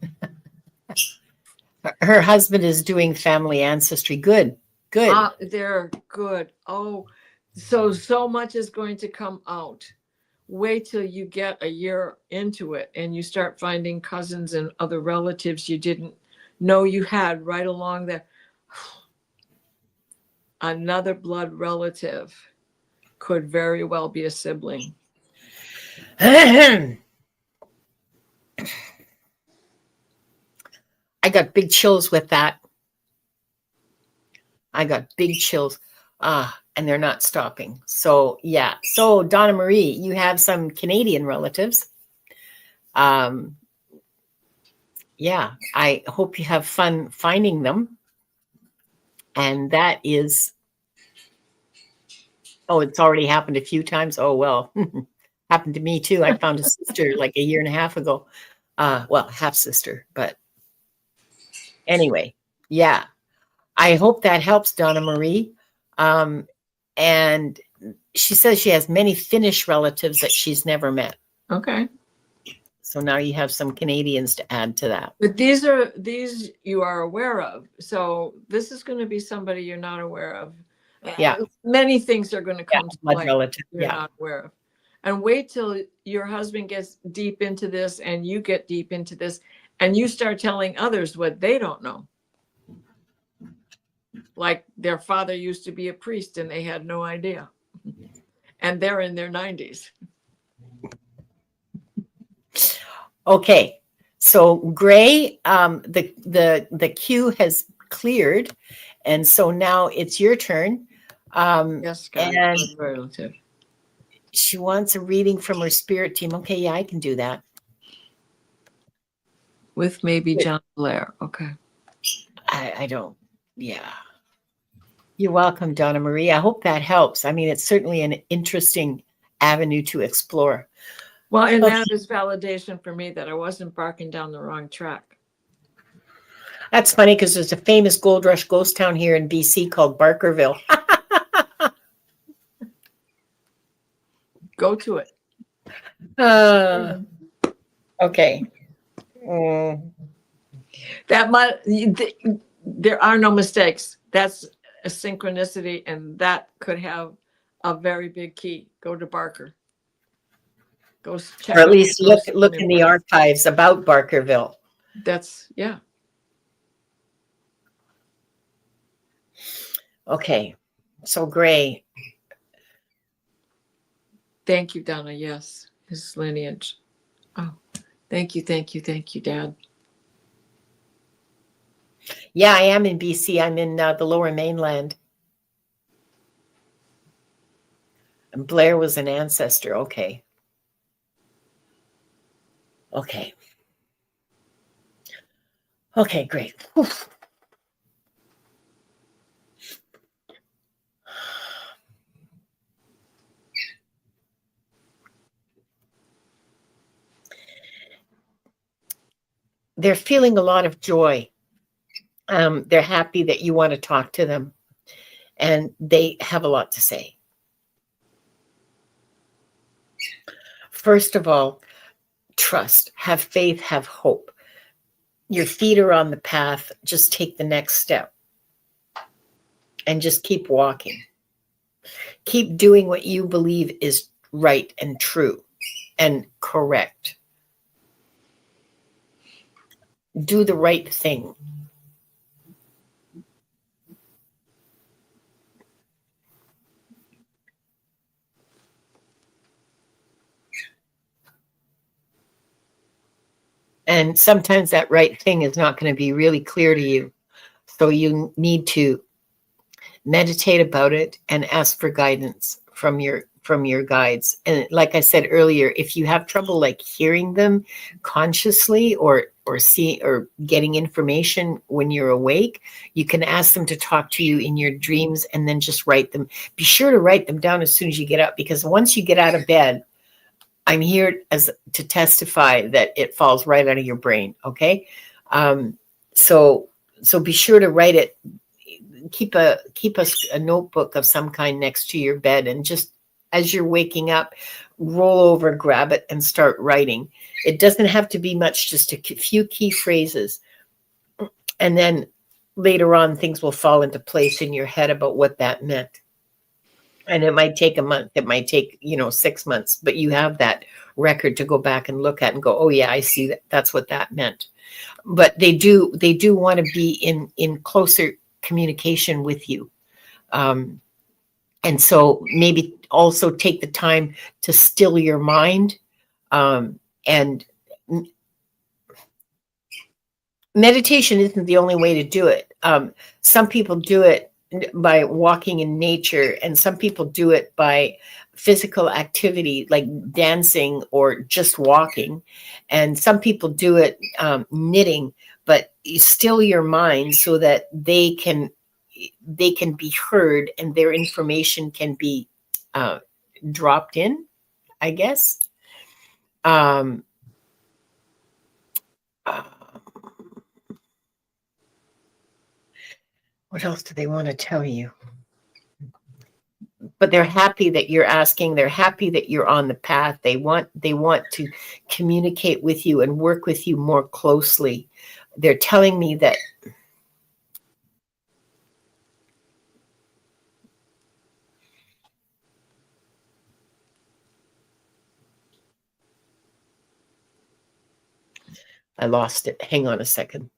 [SPEAKER 1] Her husband is doing family ancestry. Good.
[SPEAKER 2] They're good. Oh, so much is going to come out. Wait till you get a year into it and you start finding cousins and other relatives you didn't know you had right along there. Another blood relative could very well be a sibling.
[SPEAKER 1] I got big chills with that. I got big chills. And they're not stopping. So yeah. So Donna Marie, you have some Canadian relatives. Yeah, I hope you have fun finding them. And that is, it's already happened a few times. Oh, well, happened to me too. I found a sister like a year and a half ago. Well, half sister, but anyway, yeah. I hope that helps, Donna Marie. And she says she has many Finnish relatives that she's never met.
[SPEAKER 2] Okay.
[SPEAKER 1] So now you have some Canadians to add to that.
[SPEAKER 2] But these you are aware of. So this is going to be somebody you're not aware of.
[SPEAKER 1] Yeah.
[SPEAKER 2] Many things are going to come to
[SPEAKER 1] Blood
[SPEAKER 2] light
[SPEAKER 1] relative.
[SPEAKER 2] you're
[SPEAKER 1] Yeah.
[SPEAKER 2] not aware of. And wait till your husband gets deep into this and you get deep into this and you start telling others what they don't know. Like their father used to be a priest and they had no idea. And they're in their 90s.
[SPEAKER 1] Okay. So Gray, the queue has cleared. And so now it's your turn.
[SPEAKER 2] Yes, God.
[SPEAKER 1] And
[SPEAKER 2] Relative.
[SPEAKER 1] she wants a reading from her spirit team. Okay, yeah, I can do that.
[SPEAKER 2] With maybe John Blair. Okay.
[SPEAKER 1] I don't, yeah. You're welcome, Donna Marie. I hope that helps. I mean, it's certainly an interesting avenue to explore.
[SPEAKER 2] Well, and that is validation for me that I wasn't barking down the wrong track.
[SPEAKER 1] That's funny because there's a famous gold rush ghost town here in BC called Barkerville.
[SPEAKER 2] Go to it.
[SPEAKER 1] Okay.
[SPEAKER 2] There are no mistakes. That's a synchronicity, and that could have a very big key. Go to Barker. Go check.
[SPEAKER 1] Or at least look in the archives about Barkerville.
[SPEAKER 2] That's, yeah.
[SPEAKER 1] Okay. So Gray.
[SPEAKER 2] Thank you, Donna. Yes. His lineage. Oh, thank you, Dad.
[SPEAKER 1] Yeah, I am in BC. I'm in the Lower Mainland. And Blair was an ancestor. Okay. Okay. Okay, great. Whew. They're feeling a lot of joy. They're happy that you want to talk to them, and they have a lot to say. First of all, trust, have faith, have hope. Your feet are on the path. Just take the next step and just keep walking. Keep doing what you believe is right and true and correct. Do the right thing. And sometimes that right thing is not going to be really clear to you. So you need to meditate about it and ask for guidance from your guides. And like I said earlier, if you have trouble like hearing them consciously or see or getting information when you're awake, you can ask them to talk to you in your dreams and then just write them. Be sure to write them down as soon as you get up, because once you get out of bed, I'm here to testify that it falls right out of your brain. Okay. So be sure to write it. Keep a notebook of some kind next to your bed, and just as you're waking up, roll over, grab it, and start writing. It doesn't have to be much, just a few key phrases. And then later on, things will fall into place in your head about what that meant. And it might take a month, it might take 6 months, but you have that record to go back and look at and go, oh yeah, I see that. That's what that meant. But they do want to be in closer communication with you. And so maybe also take the time to still your mind. And meditation isn't the only way to do it. Some people do it by walking in nature, and some people do it by physical activity like dancing or just walking, and some people do it knitting. But you still your mind so that they can be heard and their information can be dropped in, I guess. What else do they want to tell you? but they're happy that you're asking. They're happy that you're on the path. They want to communicate with you and work with you more closely. They're telling me that I lost it. Hang on a second.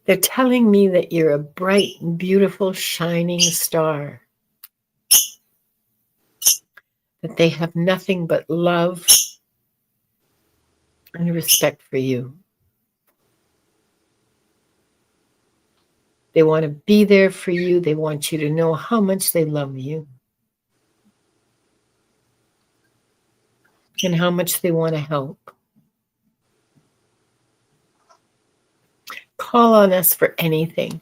[SPEAKER 1] They're telling me that you're a bright, beautiful, shining star. That they have nothing but love and respect for you. They want to be there for you. They want you to know how much they love you and how much they want to help. Call on us for anything.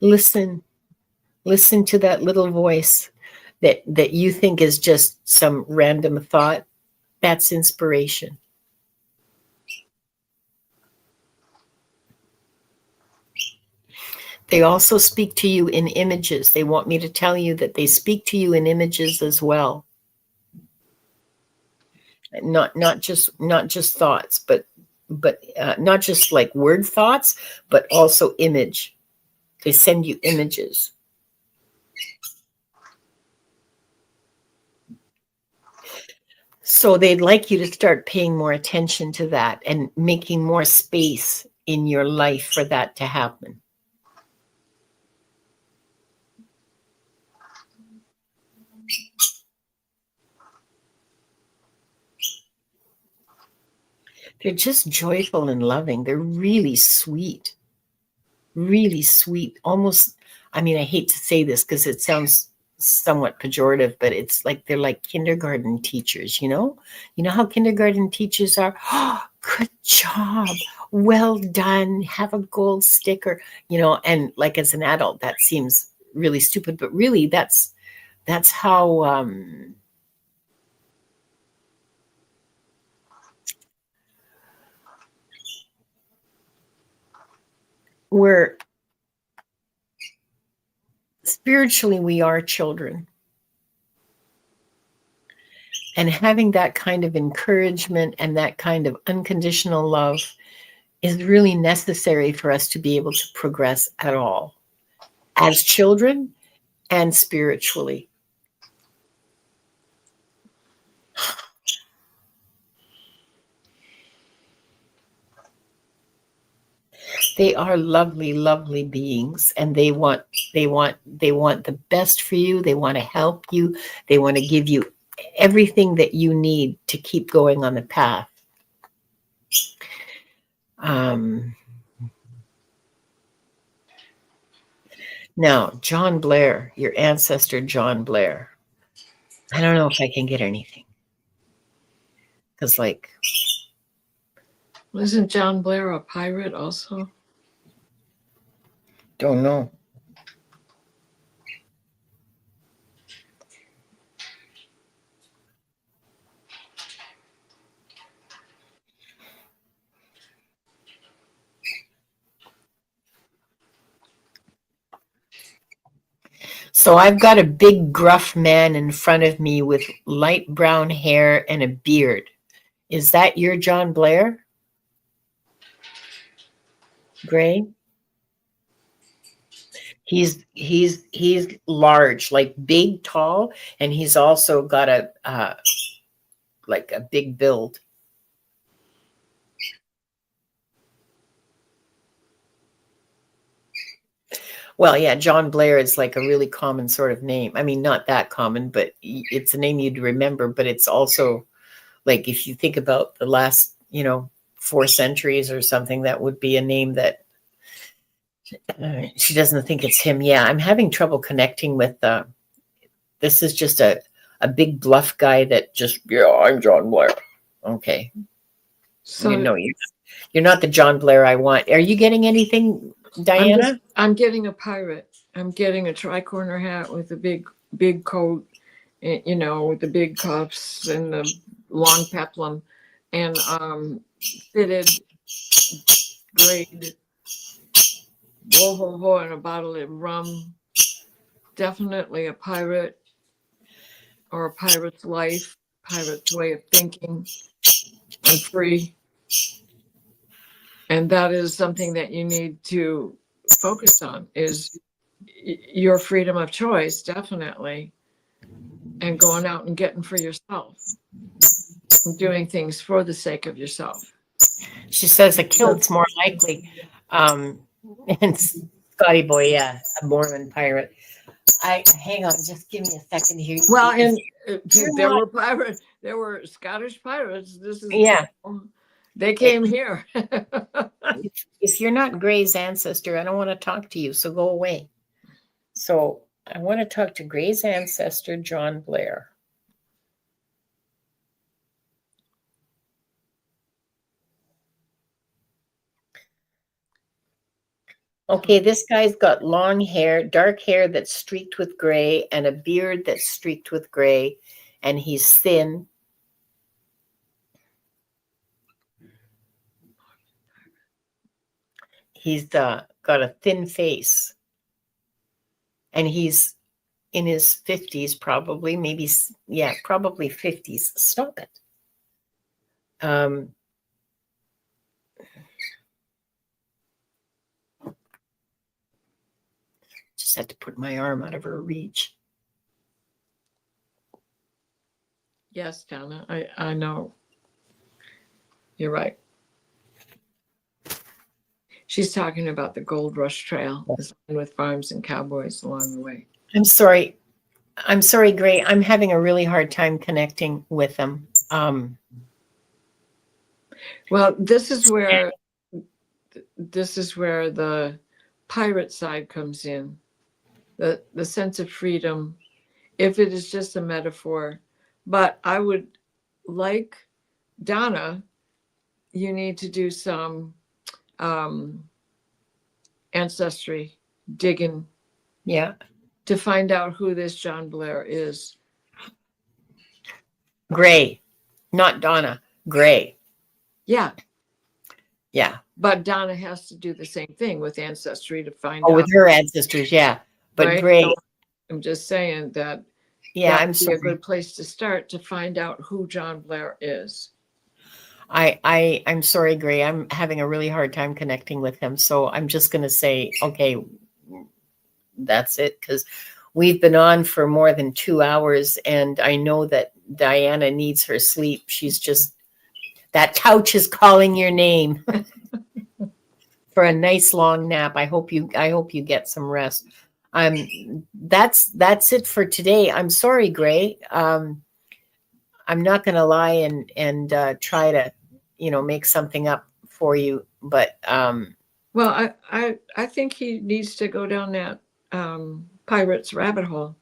[SPEAKER 1] Listen to that little voice that you think is just some random thought. That's inspiration. They also speak to you in images. They want me to tell you that they speak to you in images as well. Not just thoughts, but not just like word thoughts, but also image. They send you images. So they'd like you to start paying more attention to that and making more space in your life for that to happen. They're just joyful and loving. They're really sweet. Really sweet. Almost, I mean, I hate to say this because it sounds somewhat pejorative, but it's like they're like kindergarten teachers, you know? You know how kindergarten teachers are? Oh, good job. Well done. Have a gold sticker, you know, and like as an adult, that seems really stupid, but really that's how we're spiritually, we are children. And having that kind of encouragement and that kind of unconditional love is really necessary for us to be able to progress at all as children and spiritually. They are lovely, lovely beings, and they want the best for you. They want to help you. They want to give you everything that you need to keep going on the path. Now, John Blair, your ancestor, John Blair. I don't know if I can get anything. Because, like...
[SPEAKER 2] Isn't John Blair a pirate also?
[SPEAKER 1] Don't know. So I've got a big gruff man in front of me with light brown hair and a beard. Is that your John Blair? Gray? He's large, like big, tall, and he's also got a like a big build. Well, yeah, John Blair is like a really common sort of name. I mean, not that common, but it's a name you'd remember. But it's also like if you think about the last, 4 centuries or something, that would be a name that she doesn't think it's him. Yeah, I'm having trouble connecting with. This is just a big bluff guy that just, yeah, I'm John Blair. Okay. So you're not the John Blair I want. Are you getting anything, Diana?
[SPEAKER 2] I'm getting a pirate. I'm getting a tricorner hat with a big coat, you know, with the big cuffs and the long peplum, and fitted grade ho and a bottle of rum. Definitely a pirate or a pirate's life, pirate's way of thinking. I'm free. And that is something that you need to focus on is your freedom of choice, definitely, and going out and getting for yourself and doing things for the sake of yourself.
[SPEAKER 1] She says a kilt's more likely. And Scotty boy, yeah, a Mormon pirate. Hang on, just give me a second here.
[SPEAKER 2] Well, and there were pirates, there were Scottish pirates. This is,
[SPEAKER 1] yeah,
[SPEAKER 2] they came here.
[SPEAKER 1] if you're not Gray's ancestor, I don't want to talk to you, so go away. So I want to talk to Gray's ancestor, John Blair. Okay, this guy's got long hair, dark hair that's streaked with gray, and a beard that's streaked with gray, and he's thin. He's got a thin face, and he's in his 50s, probably, maybe, yeah, probably 50s. Stop it. Just had to put my arm out of her reach.
[SPEAKER 2] Yes, Donna, I know. You're right. She's talking about the Gold Rush Trail with farms and cowboys along the way.
[SPEAKER 1] I'm sorry, Gray. I'm having a really hard time connecting with them.
[SPEAKER 2] Well, this is where the pirate side comes in. The sense of freedom, if it is just a metaphor. But I would like, Donna, you need to do some ancestry digging.
[SPEAKER 1] Yeah.
[SPEAKER 2] To find out who this John Blair is.
[SPEAKER 1] Gray, not Donna, Gray.
[SPEAKER 2] Yeah.
[SPEAKER 1] Yeah.
[SPEAKER 2] But Donna has to do the same thing with ancestry to find out.
[SPEAKER 1] With her ancestors, yeah. But right? Gray. So
[SPEAKER 2] I'm just saying that.
[SPEAKER 1] Yeah,
[SPEAKER 2] that would be a good place to start to find out who John Blair is.
[SPEAKER 1] I'm sorry, Gray. I'm having a really hard time connecting with him. So I'm just going to say, okay, that's it. Because we've been on for more than 2 hours. And I know that Diana needs her sleep. She's just, that couch is calling your name for a nice long nap. I hope you get some rest. That's it for today. I'm sorry, Gray. I'm not going to lie and try to, make something up for you. But
[SPEAKER 2] well, I think he needs to go down that pirate's rabbit hole.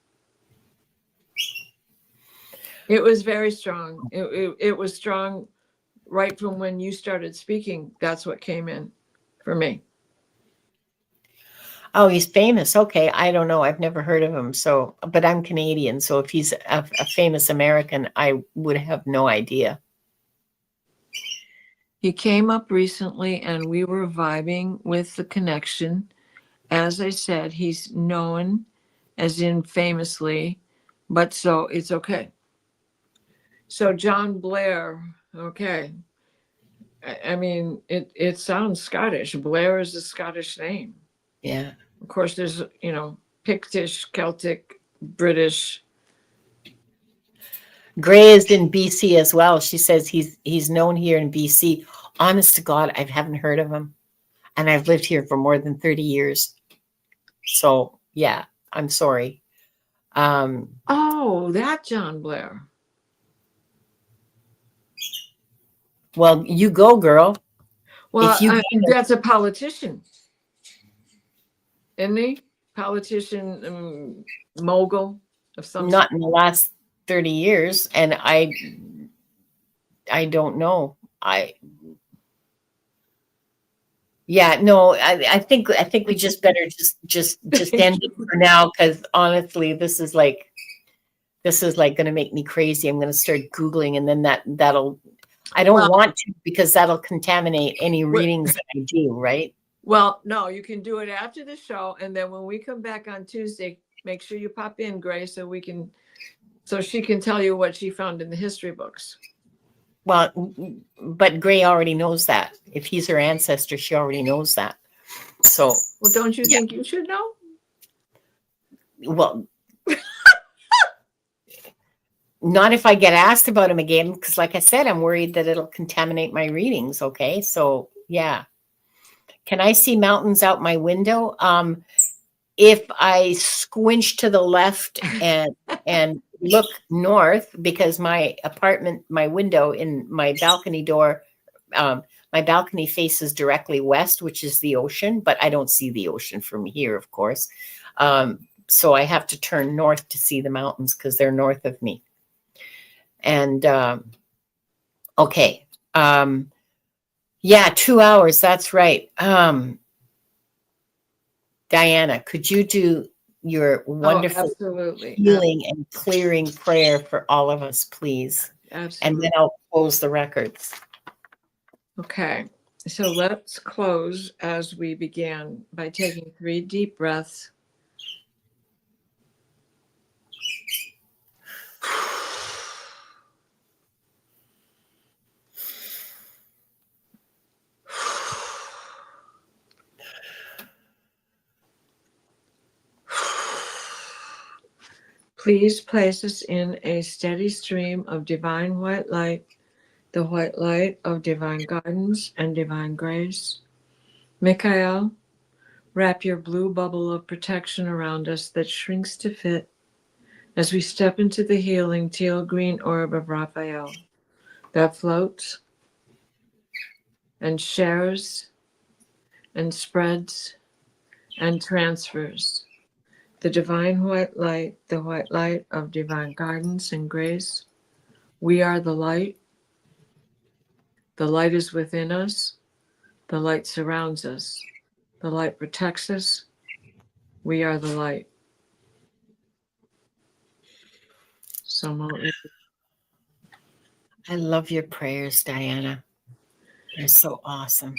[SPEAKER 2] It was very strong. It was strong right from when you started speaking. That's what came in for me.
[SPEAKER 1] Oh, he's famous. Okay. I don't know. I've never heard of him. So, but I'm Canadian. So if he's a famous American, I would have no idea.
[SPEAKER 2] He came up recently and we were vibing with the connection. As I said, he's known as in famously, but so it's okay. So John Blair, okay. I mean, it sounds Scottish. Blair is a Scottish name.
[SPEAKER 1] Yeah.
[SPEAKER 2] Of course, there's, Pictish, Celtic, British.
[SPEAKER 1] Gray is in BC as well. She says he's known here in BC. Honest to God, I haven't heard of him. And I've lived here for more than 30 years. So, yeah, I'm sorry.
[SPEAKER 2] Oh, that John Blair.
[SPEAKER 1] Well, you go, girl.
[SPEAKER 2] Well, that's a politician. Isn't he? Politician, mogul of some
[SPEAKER 1] Not in the last 30 years. And I don't know. Yeah, no, I think we just better just end it for now, because honestly, this is like going to make me crazy. I'm going to start Googling, and then that'll I don't
[SPEAKER 2] Well,
[SPEAKER 1] want to, because that'll contaminate any
[SPEAKER 2] Well-
[SPEAKER 1] readings that I do, right?
[SPEAKER 2] Well, no, you can do it after the show, and then when we come back on Tuesday, make sure you pop in, Grace, so she can tell you what she found in the history books.
[SPEAKER 1] Well, but Gray already knows that. If he's her ancestor, she already knows that. So,
[SPEAKER 2] Well, don't you think you should know?
[SPEAKER 1] well, not if I get asked about him again, because like I said, I'm worried that it'll contaminate my readings. Okay. So yeah. Can I see mountains out my window? If I squinch to the left and look north, because my apartment, my window in my balcony door, my balcony faces directly west, which is the ocean, but I don't see the ocean from here, of course. So I have to turn north to see the mountains, because they're north of me. And okay. Yeah, 2 hours. That's right. Diana, could you do your wonderful
[SPEAKER 2] absolutely.
[SPEAKER 1] healing and clearing prayer for all of us, please?
[SPEAKER 2] Absolutely.
[SPEAKER 1] And then I'll close the records.
[SPEAKER 2] Okay. So let's close as we began by taking 3 deep breaths. Please place us in a steady stream of divine white light, the white light of divine guidance and divine grace. Michael, wrap your blue bubble of protection around us that shrinks to fit as we step into the healing teal green orb of Raphael that floats and shares and spreads and transfers the divine white light, the white light of divine guidance and grace. We are the light. The light is within us. The light surrounds us. The light protects us. We are the light.
[SPEAKER 1] I love your prayers, Diana. They're so awesome.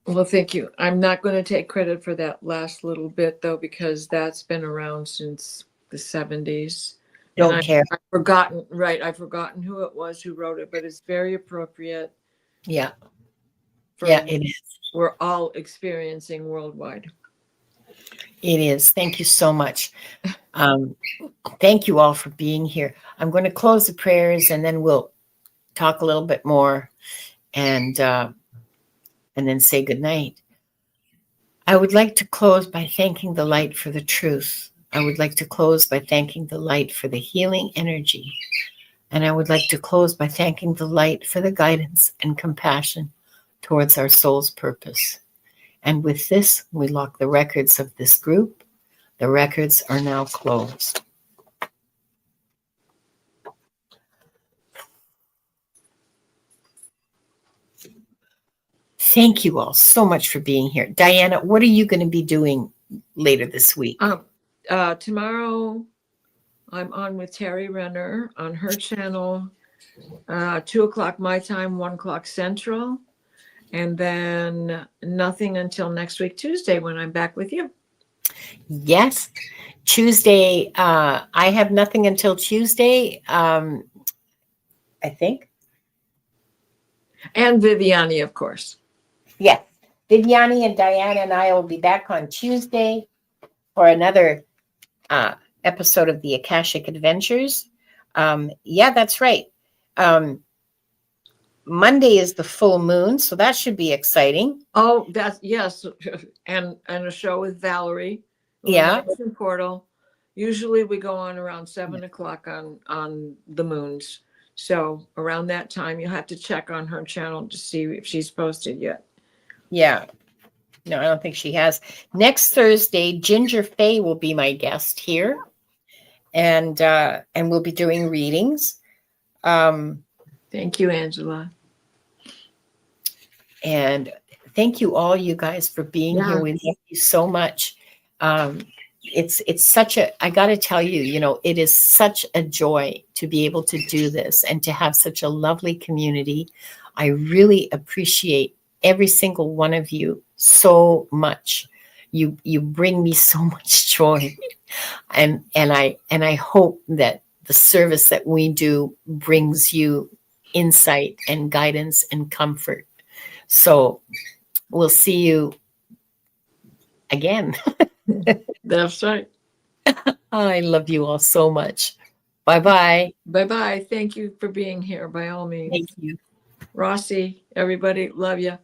[SPEAKER 2] Well, thank you. I'm not going to take credit for that last little bit, though, because that's been around since the 70s.
[SPEAKER 1] Don't care.
[SPEAKER 2] I've forgotten who it was who wrote it, but it's very appropriate.
[SPEAKER 1] Yeah.
[SPEAKER 2] For
[SPEAKER 1] Yeah, it is.
[SPEAKER 2] We're all experiencing worldwide.
[SPEAKER 1] It is. Thank you so much. Thank you all for being here. I'm going to close the prayers, and then we'll talk a little bit more, and then say goodnight. I would like to close by thanking the light for the truth. I would like to close by thanking the light for the healing energy. And I would like to close by thanking the light for the guidance and compassion towards our soul's purpose. And with this, we lock the records of this group. The records are now closed. Thank you all so much for being here. Diana, what are you going to be doing later this week?
[SPEAKER 2] Tomorrow, I'm on with Terry Renner on her channel, 2 o'clock my time, 1 o'clock Central. And then nothing until next week, Tuesday, when I'm back with you.
[SPEAKER 1] Yes. Tuesday, I have nothing until Tuesday, I think.
[SPEAKER 2] And Viviani, of course.
[SPEAKER 1] Yes. Viviani and Diana and I will be back on Tuesday for another episode of the Akashic Adventures. Yeah, that's right. Monday is the full moon, so that should be exciting.
[SPEAKER 2] Oh, that's yes. And a show with Valerie.
[SPEAKER 1] Yeah.
[SPEAKER 2] Portal. Usually we go on around 7 o'clock on the moons. So around that time, you'll have to check on her channel to see if she's posted yet.
[SPEAKER 1] Yeah. No, I don't think she has. Next Thursday, Ginger Faye will be my guest here. And we'll be doing readings.
[SPEAKER 2] Thank you, Angela.
[SPEAKER 1] And thank you all, you guys, for being here.
[SPEAKER 2] Yeah.
[SPEAKER 1] We love you so much. It's such a, I got to tell you, it is such a joy to be able to do this and to have such a lovely community. I really appreciate every single one of you so much. You bring me so much joy, and I hope that the service that we do brings you insight and guidance and comfort. So we'll see you again.
[SPEAKER 2] That's right.
[SPEAKER 1] I love you all so much. Bye-bye.
[SPEAKER 2] Bye-bye. Thank you for being here by all means.
[SPEAKER 1] Thank you.
[SPEAKER 2] Rossi, everybody, love you.